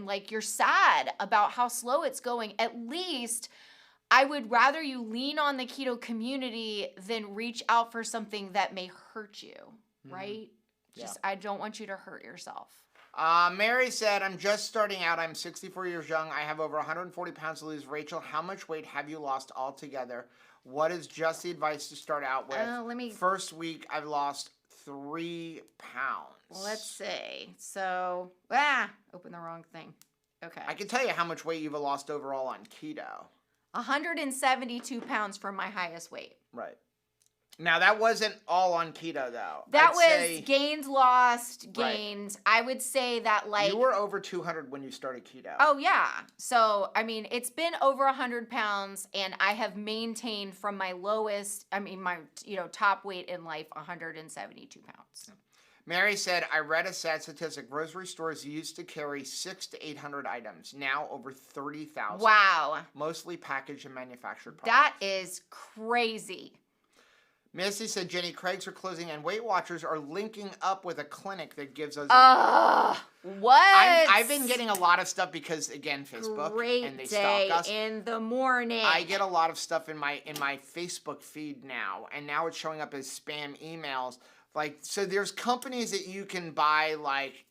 like you're sad about how slow it's going, at least I would rather you lean on the keto community than reach out for something that may hurt you, right? Just, I don't want you to hurt yourself.
Mary said, I'm just starting out. I'm 64 years young. I have over 140 pounds to lose. Rachel, how much weight have you lost altogether? What is just the advice to start out with? First week, I've lost 3 pounds.
Let's see. So, open the wrong thing. Okay.
I can tell you how much weight you've lost overall on keto.
172 pounds from my highest weight.
Right. Now, that wasn't all on keto, though.
That
I'd
was
say
gains, lost,
Right.
gains. I would say that like
you were over 200 when you started keto.
Oh yeah. So I mean, it's been over 100 pounds, and I have maintained from my lowest. I mean, my top weight in life, 172 pounds.
Mary said, I read a sad statistic. Grocery stores used to carry 600 to 800 items. Now over 30,000.
Wow.
Mostly packaged and manufactured products.
That is crazy.
Missy said Jenny Craig's are closing and Weight Watchers are linking up with a clinic that gives us.
What?
I've been getting a lot of stuff because again, Facebook
Great
and they
day
stalk us.
in the morning.
I get a lot of stuff in my Facebook feed now, and now it's showing up as spam emails. Like, so there's companies that you can buy, like,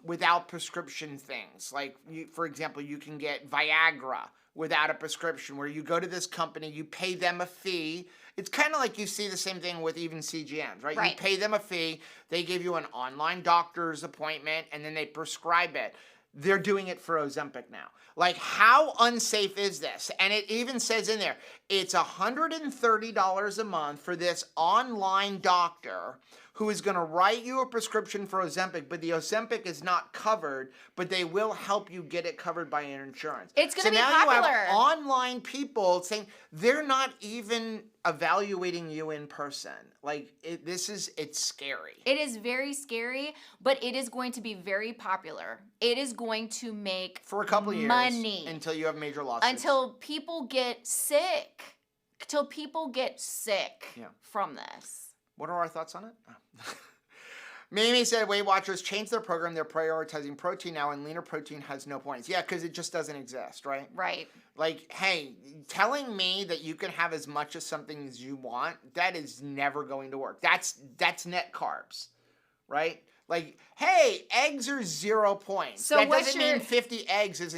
without prescription things. Like, for example, you can get Viagra without a prescription, where you go to this company, you pay them a fee. It's kind of like you see the same thing with even CGMs, right? You pay them a fee, they give you an online doctor's appointment, and then they prescribe it. They're doing it for Ozempic now. Like, how unsafe is this? And it even says in there, it's $130 a month for this online doctor who is going to write you a prescription for Ozempic, but the Ozempic is not covered, but they will help you get it covered by your insurance.
It's going to be
now
popular.
You have online people saying they're not even evaluating you in person. Like, it's scary.
It is very scary, but it is going to be very popular. It is going to make
for a couple of years
money
until you have major lawsuits.
Until people get sick. From this.
What are our thoughts on it? Mimi said Weight Watchers changed their program. They're prioritizing protein now, and leaner protein has no points. Yeah, because it just doesn't exist, right?
Right.
Like, hey, telling me that you can have as much of something as you want, that is never going to work. That's net carbs, right? Like, hey, eggs are 0 points. So that doesn't mean 50 eggs is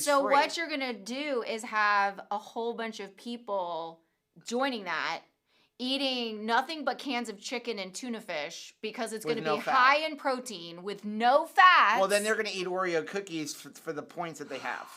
So
free.
What you're gonna do is have a whole bunch of people joining that, eating nothing but cans of chicken and tuna fish because it's going to be high in protein with no fat.
Well, then they're going to eat Oreo cookies for the points that they have.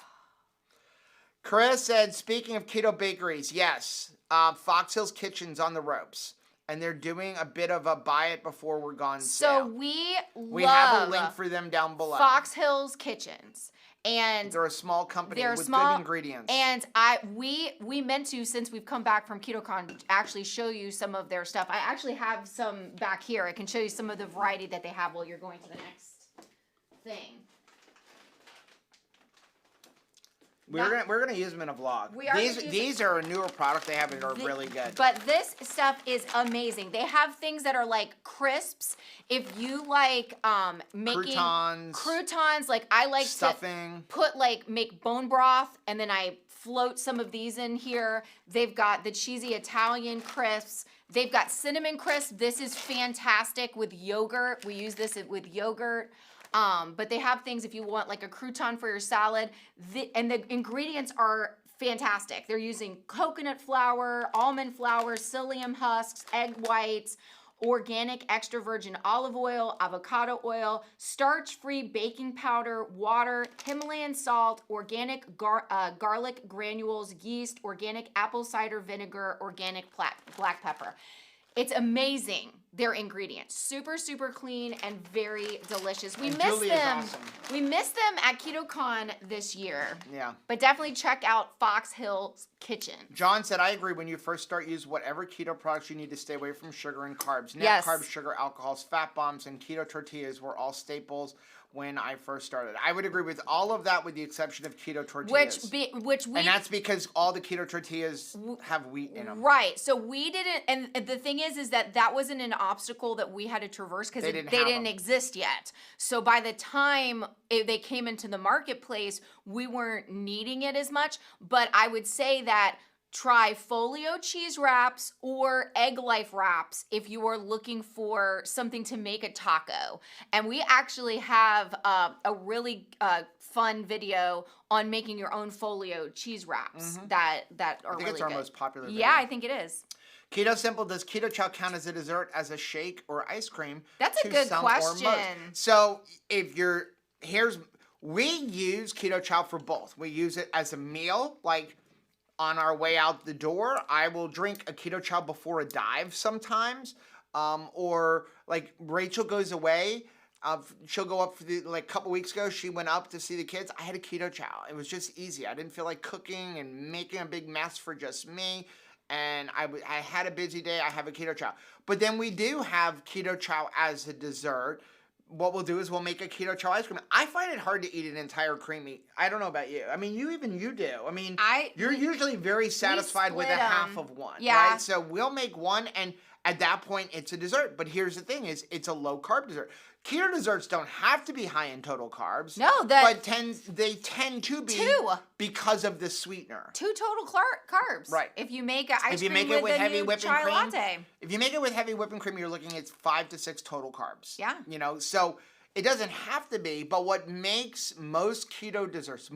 Carissa said, speaking of keto bakeries, yes, Fox Hills Kitchen's on the ropes. And they're doing a bit of a buy it before we're gone sale.
So we
have a link for them down below.
Fox Hills Kitchens. And
they're a small company with good ingredients.
And we meant to, since we've come back from KetoCon, actually show you some of their stuff. I actually have some back here. I can show you some of the variety that they have while you're going to the next thing.
We're gonna use them in a vlog. These are a newer product they have and are really good.
But this stuff is amazing. They have things that are like crisps. If you like making croutons, like I like
stuffing.
To make bone broth, and then I float some of these in here. They've got the cheesy Italian crisps. They've got cinnamon crisp. This is fantastic with yogurt. We use this with yogurt. But they have things if you want like a crouton for your salad, and the ingredients are fantastic. They're using coconut flour, almond flour, psyllium husks, egg whites, organic extra virgin olive oil, avocado oil, starch-free baking powder, water, Himalayan salt, organic garlic granules, yeast, organic apple cider vinegar, organic black pepper. It's amazing, their ingredients. Super, super clean and very delicious. We miss them. Awesome. We missed them at KetoCon this year.
Yeah.
But definitely check out Fox Hills Kitchen.
John said, I agree. When you first start, use whatever keto products you need to stay away from sugar and carbs. Net carbs, sugar, alcohols, fat bombs, and keto tortillas were all staples when I first started. I would agree with all of that with the exception of keto tortillas. And that's because all the keto tortillas have wheat in them.
Right. So we didn't, and the thing is that wasn't an obstacle that we had to traverse because they didn't exist yet. So by the time they came into the marketplace, we weren't needing it as much. But I would say that try folio cheese wraps or egg life wraps if you are looking for something to make a taco. And we actually have a really fun video on making your own folio cheese wraps that are really good.
I think it's our most popular video.
Yeah, I think it is.
Keto Simple, does Keto Chow count as a dessert, as a shake, or ice cream?
That's a good question.
So we use Keto Chow for both. We use it as a meal, like on our way out the door, I will drink a keto chow before a dive sometimes. Or like Rachel goes away. She'll go up for like a couple weeks ago. She went up to see the kids. I had a keto chow. It was just easy. I didn't feel like cooking and making a big mess for just me. And I had a busy day. I have a keto chow. But then we do have keto chow as a dessert. What we'll do is we'll make a keto chow ice cream. I find it hard to eat an entire creamy. I don't know about you. I mean, you do. I mean, you're usually very satisfied with a half of one, right? So we'll make one, and at that point, it's a dessert. But here's the thing: is it's a low carb dessert. Keto desserts don't have to be high in total carbs.
No,
but they tend to be because of the sweetener.
2 total carbs.
Right.
If you make an ice cream with heavy whipping cream, latte.
If you make it with heavy whipping cream, you're looking at 5 to 6 total carbs.
Yeah.
You know, so it doesn't have to be. But what makes most keto desserts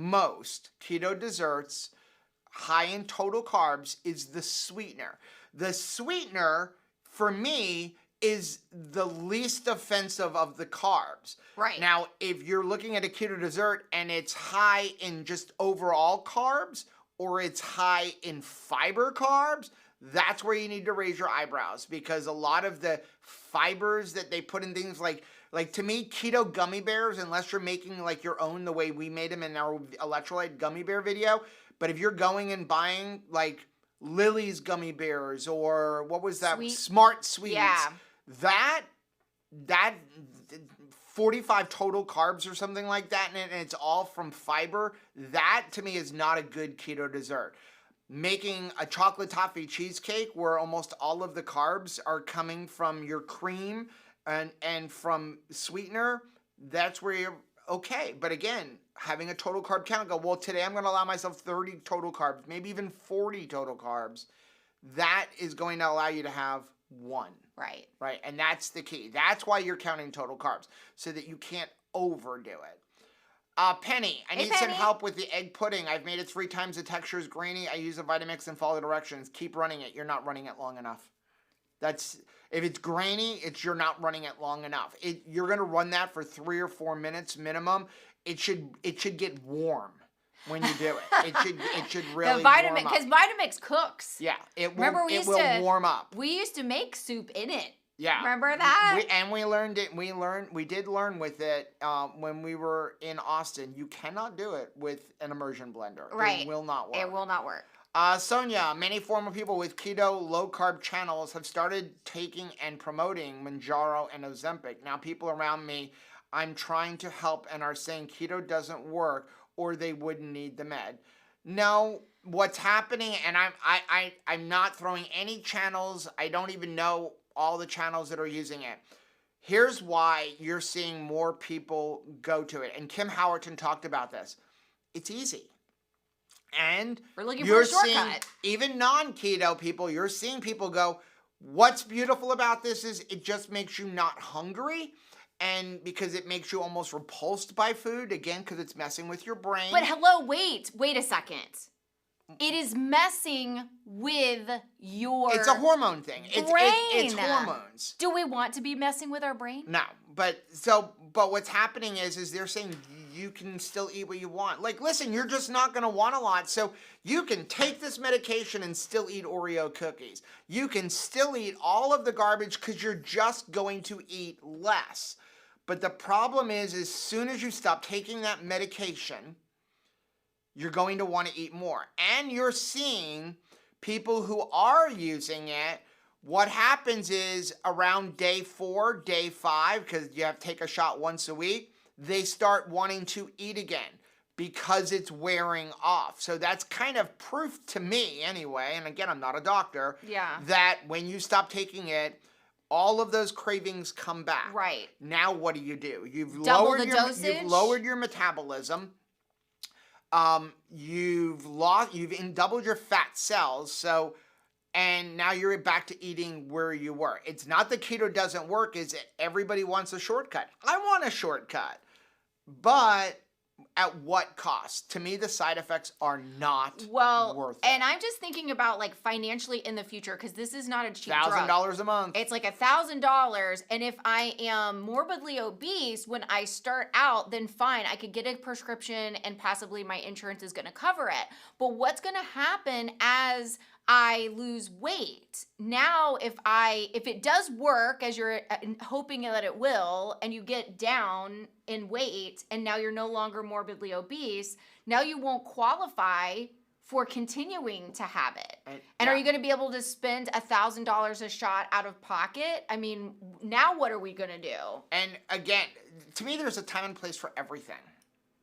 high in total carbs is the sweetener. The sweetener, for me, is the least offensive of the carbs.
Right.
Now, if you're looking at a keto dessert and it's high in just overall carbs, or it's high in fiber carbs, that's where you need to raise your eyebrows, because a lot of the fibers that they put in things like to me, keto gummy bears, unless you're making like your own the way we made them in our Electrolyte gummy bear video, but if you're going and buying like Lily's gummy bears, or what was that? Smart Sweets.
Yeah.
That 45 total carbs or something like that, and it's all from fiber, that to me is not a good keto dessert. Making a chocolate toffee cheesecake where almost all of the carbs are coming from your cream and from sweetener, that's where you're okay. But again, having a total carb count, go, well, today I'm going to allow myself 30 total carbs, maybe even 40 total carbs. That is going to allow you to have one.
Right.
Right. And that's the key. That's why you're counting total carbs, so that you can't overdo it. Penny, I need some help with the egg pudding. I've made it 3 times. The texture is grainy. I use a Vitamix and follow directions. Keep running it. You're not running it long enough. If it's grainy, you're not running it long enough. You're going to run that for 3 or 4 minutes minimum. It should get warm when you do it. It should really warm up.
Because Vitamix cooks.
Yeah, it will warm up.
We used to make soup in it.
Yeah.
Remember that?
We learned it. We did learn with it when we were in Austin. You cannot do it with an immersion blender.
Right.
It will not work.
It will not work.
Sonia, many former people with keto low-carb channels have started taking and promoting Mounjaro and Ozempic. Now, people around me, I'm trying to help and are saying keto doesn't work or they wouldn't need the med. No, what's happening, and I'm not throwing any channels. I don't even know all the channels that are using it. Here's why you're seeing more people go to it. And Kim Howerton talked about this. It's easy. And
we're looking for a shortcut.
Seeing, even non-keto people, you're seeing people go, what's beautiful about this is it just makes you not hungry. And because it makes you almost repulsed by food, again, because it's messing with your brain.
But hello, wait a second. It is messing with your
It's a hormone thing.
Brain.
It's hormones.
Do we want to be messing with our brain?
No. But what's happening is they're saying you can still eat what you want. Like, listen, you're just not going to want a lot. So you can take this medication and still eat Oreo cookies. You can still eat all of the garbage because you're just going to eat less. But the problem is, as soon as you stop taking that medication, you're going to want to eat more. And you're seeing people who are using it, what happens is around day 4, day 5, because you have to take a shot once a week, they start wanting to eat again because it's wearing off. So that's kind of proof to me anyway, and again, I'm not a doctor, that when you stop taking it, all of those cravings come back.
Right.
Now what do? You've
lowered the dosage?
You've lowered your metabolism. You've doubled your fat cells, and now you're back to eating where you were. It's not that keto doesn't work, it's that everybody wants a shortcut. I want a shortcut. But at what cost? To me, the side effects are not worth it.
And I'm just thinking about like financially in the future, because this is not a cheap drug.
$1,000 a month.
It's like $1,000, and if I am morbidly obese when I start out, then fine, I could get a prescription and possibly my insurance is going to cover it. But what's going to happen as I lose weight? Now, if it does work as you're hoping that it will, and you get down in weight, and now you're no longer morbidly obese, now you won't qualify for continuing to have it. And are you going to be able to spend $1,000 a shot out of pocket? I mean, now what are we going to do?
And again, to me, there's a time and place for everything.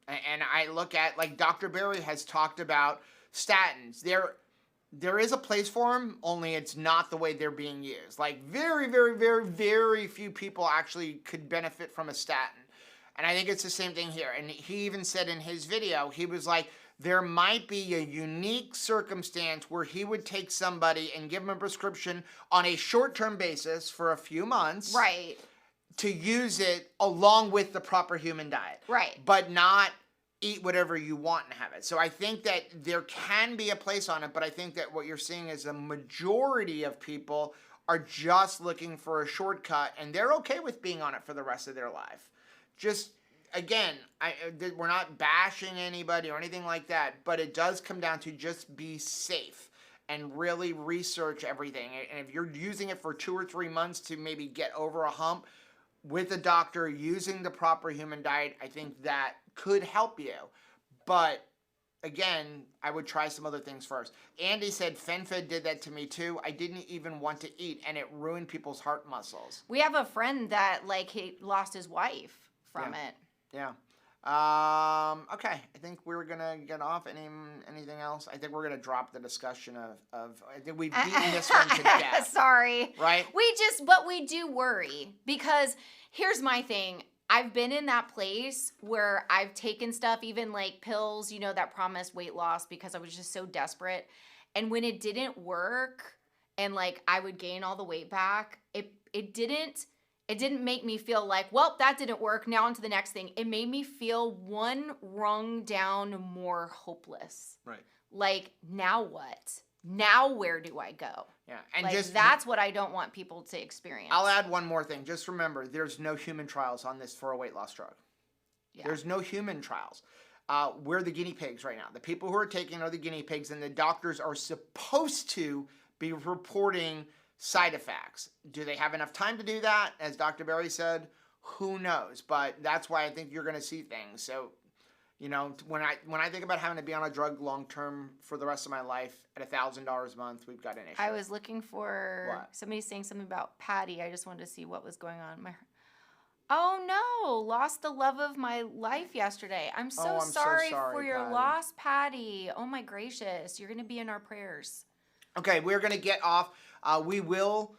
And I look at, like Dr. Berry has talked about statins. There is a place for them, only it's not the way they're being used. Like very, very, very, very few people actually could benefit from a statin. And I think it's the same thing here. And he even said in his video, he was like, there might be a unique circumstance where he would take somebody and give them a prescription on a short-term basis for a few months.
Right.
To use it along with the proper human diet.
Right.
But not eat whatever you want and have it. So I think that there can be a place on it, but I think that what you're seeing is a majority of people are just looking for a shortcut, and they're okay with being on it for the rest of their life. Just, again, we're not bashing anybody or anything like that, but it does come down to just be safe and really research everything. And if you're using it for 2 or 3 months to maybe get over a hump with a doctor using the proper human diet, I think that could help you. But again, I would try some other things first. Andy said FenFed did that to me too. I didn't even want to eat, and it ruined people's heart muscles.
We have a friend that like he lost his wife from it.
Yeah. Okay. I think we're gonna get off. Anything else? I think we're gonna drop the discussion of I think we've beaten this one to death.
Sorry.
Right?
But we do worry, because here's my thing. I've been in that place where I've taken stuff, even like pills, that promised weight loss, because I was just so desperate. And when it didn't work and like I would gain all the weight back, it didn't make me feel like, well, that didn't work, now on to the next thing. It made me feel one rung down more hopeless.
Right.
Like, now what? Now where do I go?
Yeah, and
like,
just
that's what I don't want people to experience.
I'll add one more thing. Just remember, there's no human trials on this for a weight loss drug. Yeah. There's no human trials. We're the guinea pigs right now. The people who are taking are the guinea pigs, and the doctors are supposed to be reporting side effects. Do they have enough time to do that? As Dr. Berry said, who knows? But that's why I think you're going to see things. So, when I think about having to be on a drug long term for the rest of my life at $1,000 a month, we've got an issue.
I was looking for
What?
Somebody saying something about Patty. I just wanted to see what was going on. Oh no! Lost the love of my life yesterday. I'm so sorry for your
Patty.
loss, Patty. Oh my gracious! You're gonna be in our prayers.
Okay, we're gonna get off. We will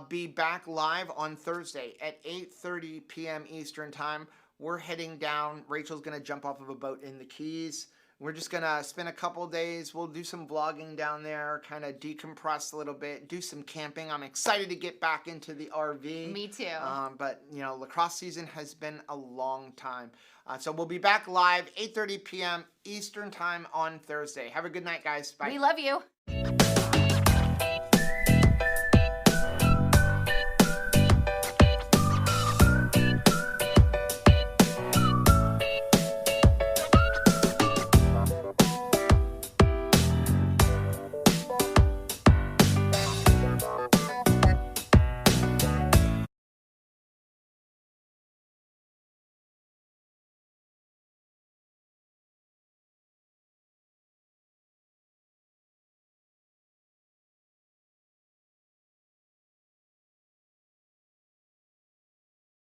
be back live on Thursday at 8:30 p.m. Eastern Time. We're heading down. Rachel's going to jump off of a boat in the Keys. We're just going to spend a couple days. We'll do some vlogging down there, kind of decompress a little bit, do some camping. I'm excited to get back into the RV.
Me too.
But, lacrosse season has been a long time. So we'll be back live 8:30 p.m. Eastern Time on Thursday. Have a good night, guys. Bye.
We love you.